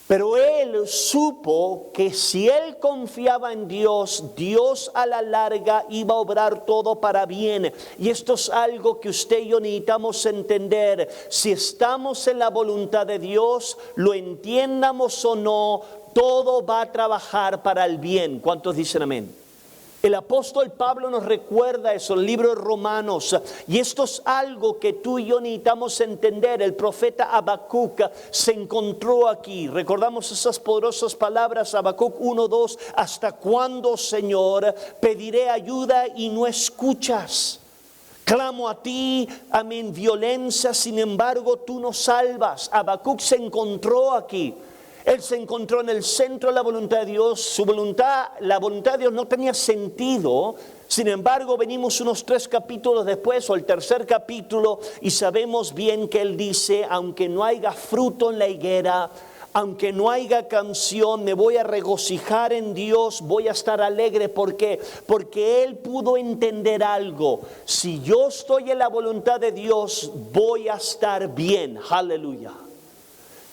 Pero él supo que si él confiaba en Dios, Dios a la larga iba a obrar todo para bien. Y esto es algo que usted y yo necesitamos entender. Si estamos en la voluntad de Dios, lo entiendamos o no, todo va a trabajar para el bien. ¿Cuántos dicen amén? El apóstol Pablo nos recuerda eso, el libro de Romanos, y esto es algo que tú y yo necesitamos entender. El profeta Habacuc se encontró aquí. Recordamos esas poderosas palabras, Habacuc 1:2, ¿hasta cuándo, Señor, pediré ayuda y no escuchas? Clamo a ti, amén, violencia, sin embargo tú nos salvas. Habacuc se encontró aquí. Él se encontró en el centro de la voluntad de Dios. Su voluntad, la voluntad de Dios no tenía sentido. Sin embargo, venimos unos 3 capítulos después, o el tercer capítulo, y sabemos bien que él dice, aunque no haya fruto en la higuera, aunque no haya canción, me voy a regocijar en Dios, voy a estar alegre. ¿Por qué? Porque él pudo entender algo. Si yo estoy en la voluntad de Dios, voy a estar bien. Aleluya.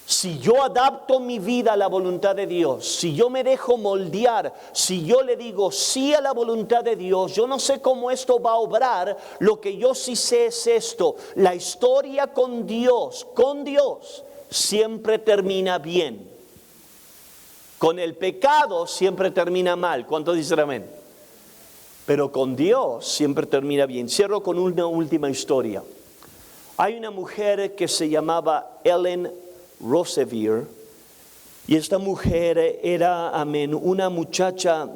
Si yo adapto mi vida a la voluntad de Dios, si yo me dejo moldear, si yo le digo sí a la voluntad de Dios, yo no sé cómo esto va a obrar, lo que yo sí sé es esto: la historia con Dios siempre termina bien. Con el pecado siempre termina mal. ¿Cuántos dicen amén? Pero con Dios siempre termina bien. Cierro con una última historia. Hay una mujer que se llamaba Ellen Roseveare, y esta mujer era, amén, una muchacha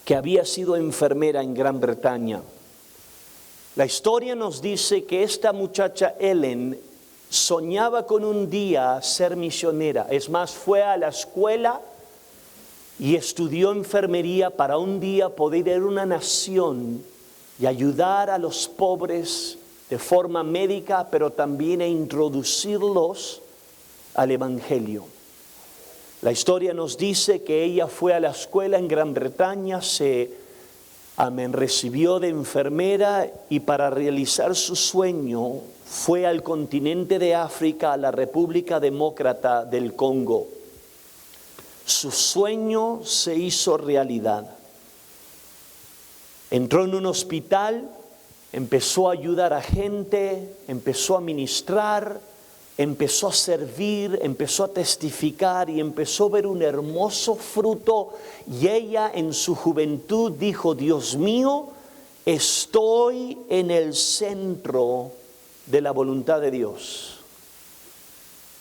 que había sido enfermera en Gran Bretaña. La historia nos dice que esta muchacha Ellen soñaba con un día ser misionera. Es más, fue a la escuela y estudió enfermería para un día poder ir a una nación y ayudar a los pobres de forma médica, pero también a introducirlos al Evangelio. La historia nos dice que ella fue a la escuela en Gran Bretaña, recibió de enfermera y para realizar su sueño fue al continente de África, a la República Demócrata del Congo. Su sueño se hizo realidad. Entró en un hospital, empezó a ayudar a gente, empezó a ministrar, empezó a servir, empezó a testificar y empezó a ver un hermoso fruto. Y ella en su juventud dijo: Dios mío, estoy en el centro de la voluntad de Dios.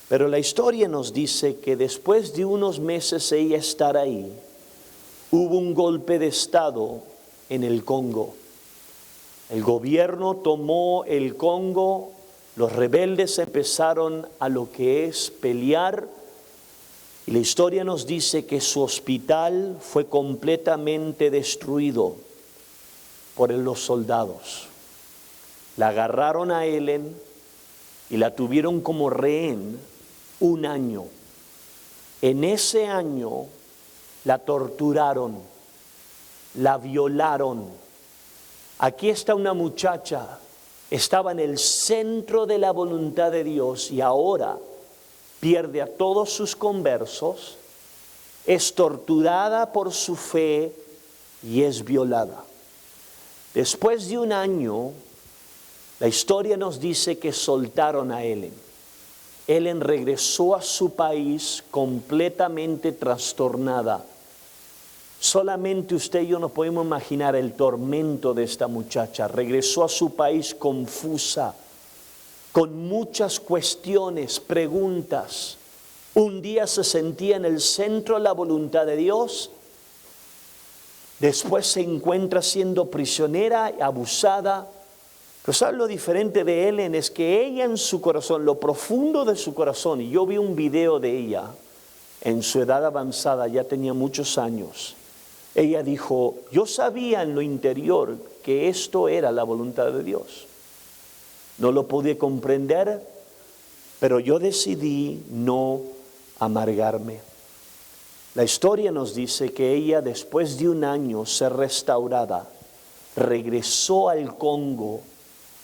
Pero la historia nos dice que después de unos meses ella estar ahí, hubo un golpe de estado en el Congo. El gobierno tomó el Congo, los rebeldes empezaron a lo que es pelear, y la historia nos dice que su hospital fue completamente destruido por los soldados. La agarraron a Ellen y la tuvieron como rehén un año. En ese año la torturaron, la violaron. Aquí está una muchacha, estaba en el centro de la voluntad de Dios y ahora pierde a todos sus conversos, es torturada por su fe y es violada. Después de un año, la historia nos dice que soltaron a Ellen. Ellen regresó a su país completamente trastornada. Solamente usted y yo no podemos imaginar el tormento de esta muchacha. Regresó a su país confusa, con muchas cuestiones, preguntas. Un día se sentía en el centro de la voluntad de Dios. Después se encuentra siendo prisionera, abusada. Pero ¿sabes lo diferente de Ellen? Es que ella en su corazón, lo profundo de su corazón, y yo vi un video de ella en su edad avanzada, ya tenía muchos años. Ella dijo: yo sabía en lo interior que esto era la voluntad de Dios. No lo pude comprender, pero yo decidí no amargarme. La historia nos dice que ella, después de un año ser restaurada, regresó al Congo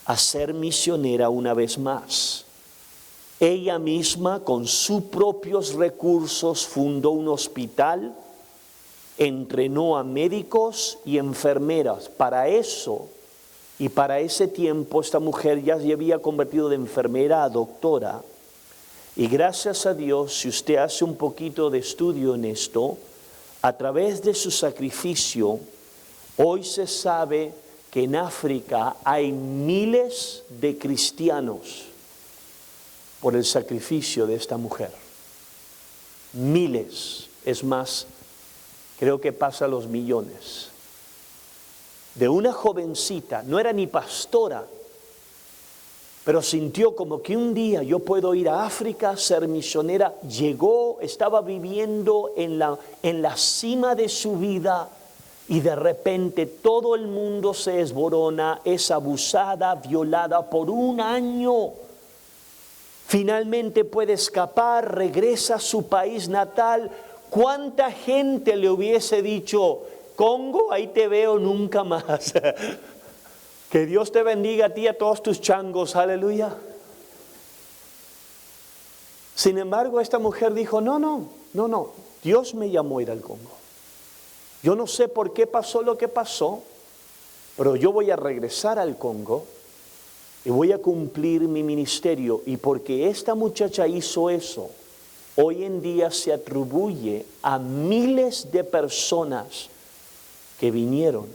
a ser misionera una vez más. Ella misma, con sus propios recursos, fundó un hospital, entrenó a médicos y enfermeras. Para eso y para ese tiempo esta mujer ya se había convertido de enfermera a doctora. Y gracias a Dios, si usted hace un poquito de estudio en esto, a través de su sacrificio, hoy se sabe que en África hay miles de cristianos por el sacrificio de esta mujer. Miles, es más, creo que pasa a los millones. De una jovencita, no era ni pastora, pero sintió como que un día yo puedo ir a África, ser misionera. Llegó, estaba viviendo en la cima de su vida y de repente todo el mundo se desborona, es abusada, violada por un año. Finalmente puede escapar, regresa a su país natal. ¿Cuánta gente le hubiese dicho: Congo, ahí te veo nunca más? Que Dios te bendiga a ti y a todos tus changos, aleluya. Sin embargo, esta mujer dijo: no, Dios me llamó a ir al Congo. Yo no sé por qué pasó lo que pasó, pero yo voy a regresar al Congo y voy a cumplir mi ministerio. Y porque esta muchacha hizo eso, hoy en día se atribuye a miles de personas que vinieron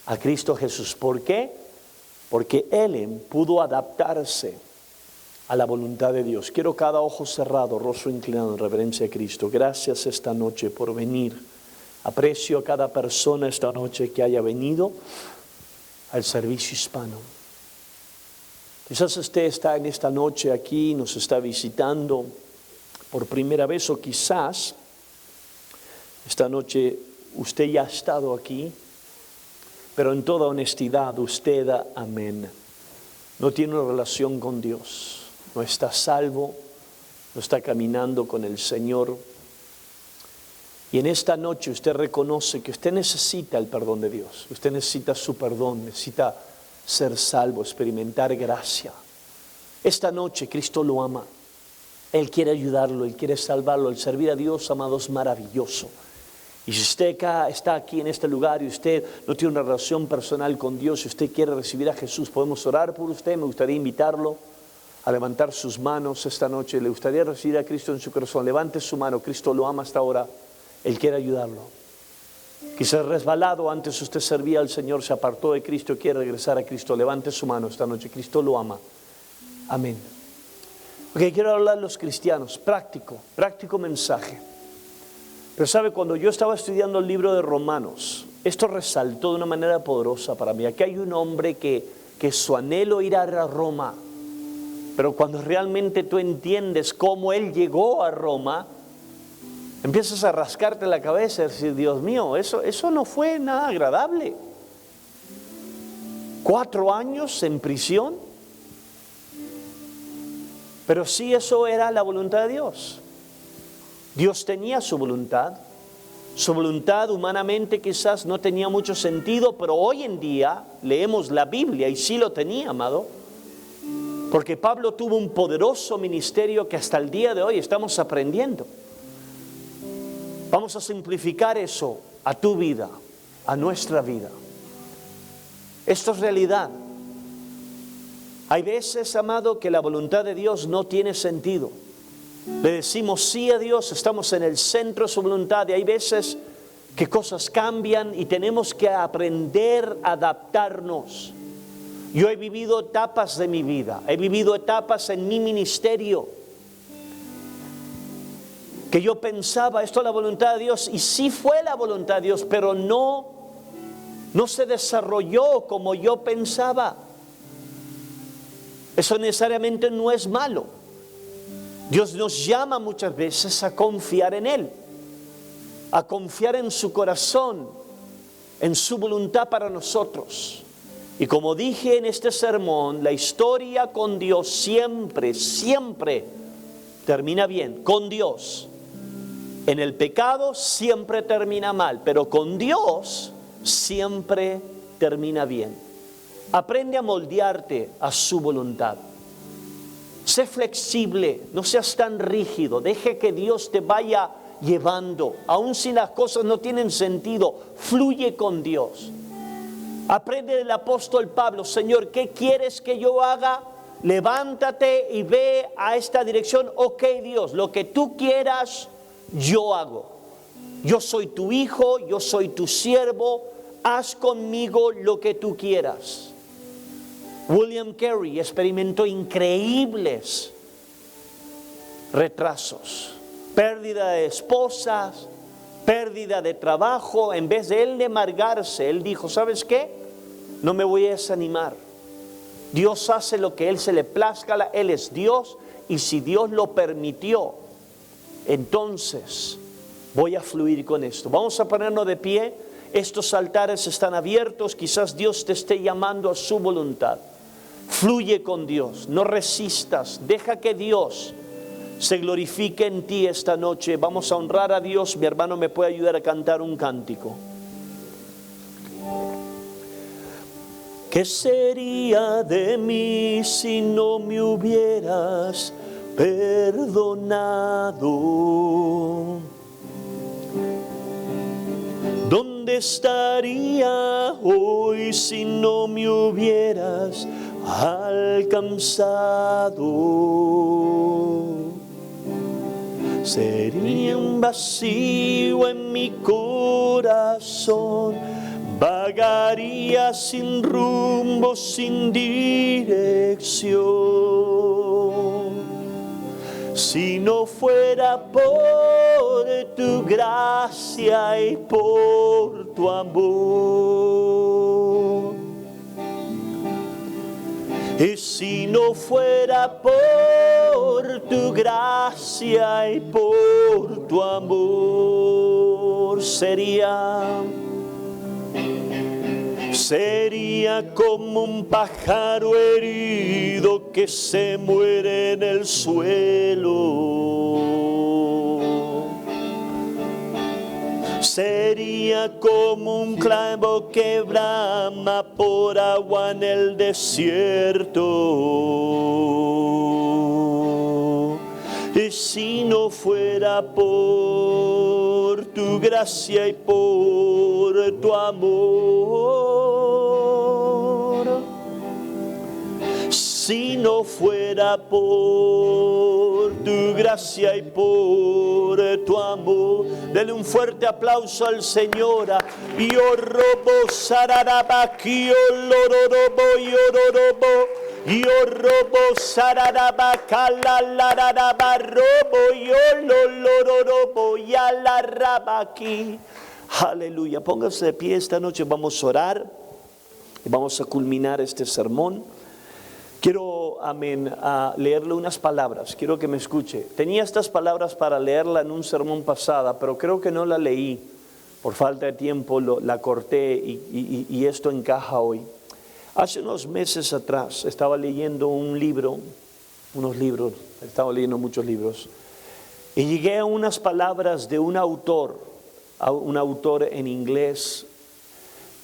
a Cristo Jesús. ¿Por qué? Porque Ellen pudo adaptarse a la voluntad de Dios. Quiero cada ojo cerrado, rostro inclinado en reverencia a Cristo. Gracias esta noche por venir. Aprecio a cada persona esta noche que haya venido al servicio hispano. Quizás usted está en esta noche aquí, nos está visitando por primera vez, o quizás esta noche usted ya ha estado aquí, pero en toda honestidad usted, amén, no tiene una relación con Dios, no está salvo, no está caminando con el Señor. Y en esta noche usted reconoce que usted necesita el perdón de Dios, usted necesita su perdón, necesita ser salvo, experimentar gracia. Esta noche Cristo lo ama, Él quiere ayudarlo, Él quiere salvarlo. El servir a Dios, amado, es maravilloso. Y si usted está aquí en este lugar y usted no tiene una relación personal con Dios, si usted quiere recibir a Jesús, podemos orar por usted. Me gustaría invitarlo a levantar sus manos esta noche. Le gustaría recibir a Cristo en su corazón. Levante su mano, Cristo lo ama hasta ahora, Él quiere ayudarlo. Quizás resbalado, antes usted servía al Señor, se apartó de Cristo y quiere regresar a Cristo. Levante su mano esta noche, Cristo lo ama. Amén. Ok, quiero hablar a los cristianos, práctico mensaje. Pero sabe, cuando yo estaba estudiando el libro de Romanos, esto resaltó de una manera poderosa para mí. Aquí hay un hombre que su anhelo era ir a Roma, pero cuando realmente tú entiendes cómo él llegó a Roma, empiezas a rascarte la cabeza y decir, Dios mío, eso no fue nada agradable. 4 años en prisión, pero sí, eso era la voluntad de Dios. Dios tenía su voluntad humanamente quizás no tenía mucho sentido, pero hoy en día leemos la Biblia y sí lo tenía, amado, porque Pablo tuvo un poderoso ministerio que hasta el día de hoy estamos aprendiendo. Vamos a simplificar eso a tu vida, a nuestra vida. Esto es realidad. Hay veces, amado, que la voluntad de Dios no tiene sentido. Le decimos sí a Dios, estamos en el centro de su voluntad, y hay veces que cosas cambian y tenemos que aprender a adaptarnos. Yo he vivido etapas de mi vida, he vivido etapas en mi ministerio que yo pensaba, esto es la voluntad de Dios, y sí fue la voluntad de Dios, pero no se desarrolló como yo pensaba. Eso necesariamente no es malo. Dios nos llama muchas veces a confiar en Él, a confiar en su corazón, en su voluntad para nosotros. Y como dije en este sermón, la historia con Dios siempre termina bien, con Dios. En el pecado siempre termina mal, pero con Dios siempre termina bien. Aprende a moldearte a su voluntad. Sé flexible, no seas tan rígido, deje que Dios te vaya llevando. Aun si las cosas no tienen sentido, fluye con Dios. Aprende del apóstol Pablo, Señor, ¿qué quieres que yo haga? Levántate y ve a esta dirección. Ok, Dios, lo que tú quieras, yo hago. Yo soy tu hijo, yo soy tu siervo, haz conmigo lo que tú quieras. William Carey experimentó increíbles retrasos, pérdida de esposas, pérdida de trabajo. En vez de él amargarse, él dijo, ¿sabes qué? No me voy a desanimar. Dios hace lo que Él se le plazca, Él es Dios, y si Dios lo permitió, entonces voy a fluir con esto. Vamos a ponernos de pie. Estos altares están abiertos, quizás Dios te esté llamando a su voluntad. Fluye con Dios, no resistas, deja que Dios se glorifique en ti esta noche. Vamos a honrar a Dios. Mi hermano me puede ayudar a cantar un cántico. ¿Qué sería de mí si no me hubieras perdonado? ¿Dónde estaría hoy si no me hubieras alcanzado? Sería un vacío en mi corazón, vagaría sin rumbo, sin dirección. Si no fuera por tu gracia y por tu amor, Y si no fuera por tu gracia y por tu amor, sería como un pájaro herido que se muere en el suelo. Sería como un clavo que brama por agua en el desierto. Y si no fuera por tu gracia y por tu amor, si no fuera por tu gracia y por tu amor. Dele un fuerte aplauso al Señor. Yo robo sararabaki, olororobo, yororobo. Yo robo sararabaka, la lararaba, robo, yo lolororobo, ya la rabaki. Aleluya. Póngase de pie esta noche. Vamos a orar y vamos a culminar este sermón. Quiero, a leerle unas palabras. Quiero que me escuche. Tenía estas palabras para leerla en un sermón pasada, pero creo que no la leí. Por falta de tiempo la corté y esto encaja hoy. Hace unos meses atrás estaba leyendo estaba leyendo muchos libros. Y llegué a unas palabras de un autor en inglés,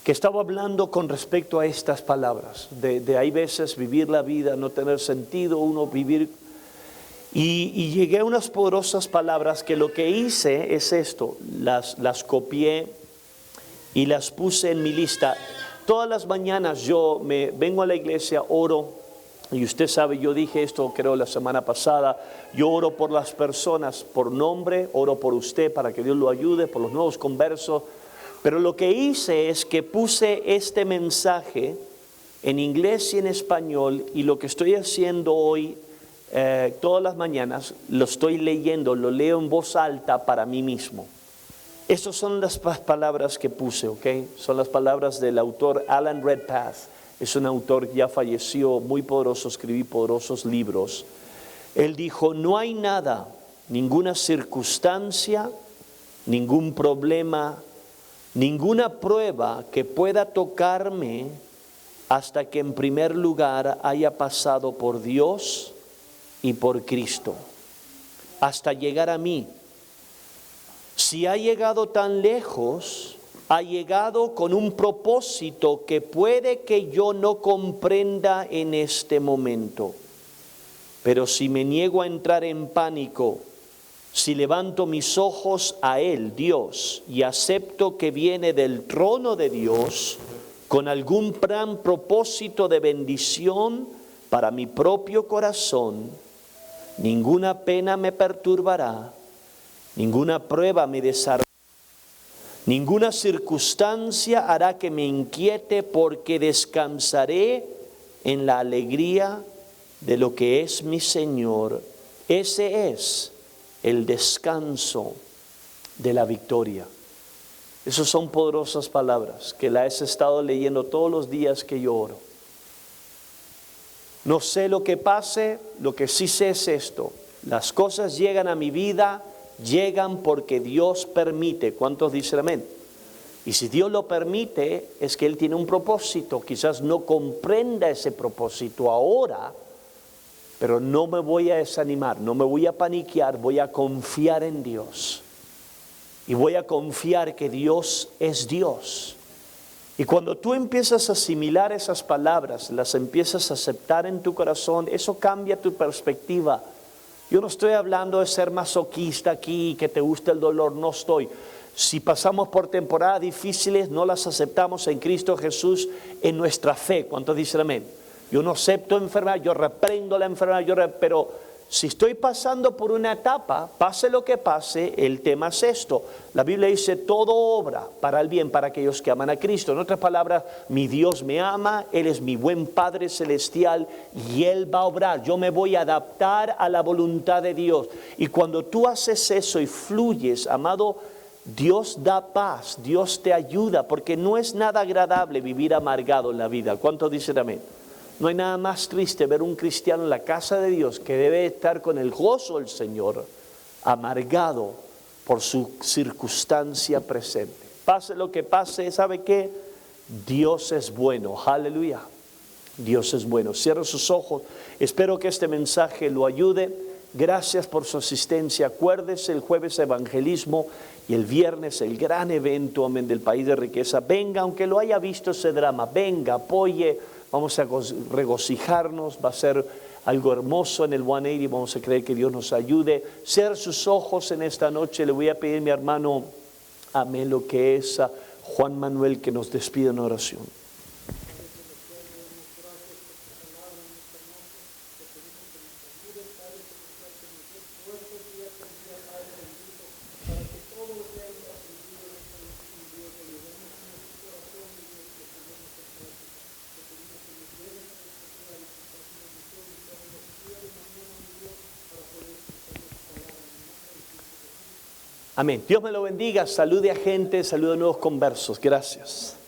que estaba hablando con respecto a estas palabras, de hay veces vivir la vida, no tener sentido, uno vivir, y llegué a unas poderosas palabras que lo que hice es esto, las copié y las puse en mi lista. Todas las mañanas yo me vengo a la iglesia, oro, y usted sabe, yo dije esto creo la semana pasada, yo oro por las personas por nombre, oro por usted para que Dios lo ayude, por los nuevos conversos. Pero lo que hice es que puse este mensaje en inglés y en español, y lo que estoy haciendo hoy, todas las mañanas, lo estoy leyendo, lo leo en voz alta para mí mismo. Estas son las palabras que puse, ¿ok? Son las palabras del autor Alan Redpath. Es un autor que ya falleció, muy poderoso, escribí poderosos libros. Él dijo, no hay nada, ninguna circunstancia, ningún problema, ninguna prueba que pueda tocarme hasta que en primer lugar haya pasado por Dios y por Cristo, hasta llegar a mí. Si ha llegado tan lejos, ha llegado con un propósito que puede que yo no comprenda en este momento. Pero si me niego a entrar en pánico, si levanto mis ojos a Él, Dios, y acepto que viene del trono de Dios con algún gran propósito de bendición para mi propio corazón, ninguna pena me perturbará, ninguna prueba me desarmará, ninguna circunstancia hará que me inquiete, porque descansaré en la alegría de lo que es mi Señor. Ese es el descanso de la victoria. Esas son poderosas palabras que las he estado leyendo todos los días que yo oro. No sé lo que pase, lo que sí sé es esto: las cosas llegan a mi vida, llegan porque Dios permite. ¿Cuántos dicen amén? Y si Dios lo permite, es que Él tiene un propósito. Quizás no comprenda ese propósito ahora, pero no me voy a desanimar, no me voy a paniquear, voy a confiar en Dios. Y voy a confiar que Dios es Dios. Y cuando tú empiezas a asimilar esas palabras, las empiezas a aceptar en tu corazón, eso cambia tu perspectiva. Yo no estoy hablando de ser masoquista aquí, que te gusta el dolor, no estoy. Si pasamos por temporadas difíciles, no las aceptamos en Cristo Jesús en nuestra fe. ¿Cuántos dicen amén? Yo no acepto enfermedad, yo reprendo la enfermedad, pero si estoy pasando por una etapa, pase lo que pase, el tema es esto. La Biblia dice, todo obra para el bien para aquellos que aman a Cristo. En otras palabras, mi Dios me ama, Él es mi buen Padre Celestial y Él va a obrar. Yo me voy a adaptar a la voluntad de Dios. Y cuando tú haces eso y fluyes, amado, Dios da paz, Dios te ayuda, porque no es nada agradable vivir amargado en la vida. ¿Cuántos dicen amén? No hay nada más triste ver un cristiano en la casa de Dios que debe estar con el gozo del Señor, amargado por su circunstancia presente. Pase lo que pase, ¿sabe qué? Dios es bueno, aleluya. Dios es bueno. Cierre sus ojos. Espero que este mensaje lo ayude. Gracias por su asistencia. Acuérdese, el jueves evangelismo y el viernes el gran evento, amén, del País de Riqueza. Venga, aunque lo haya visto ese drama, venga, apoye. Vamos a regocijarnos. Va a ser algo hermoso en el 180. Vamos a creer que Dios nos ayude. Cierre sus ojos en esta noche. Le voy a pedir a mi hermano, amén, lo que es Juan Manuel, que nos despida en oración. Amén. Dios me lo bendiga. Salude a gente, salude a nuevos conversos. Gracias.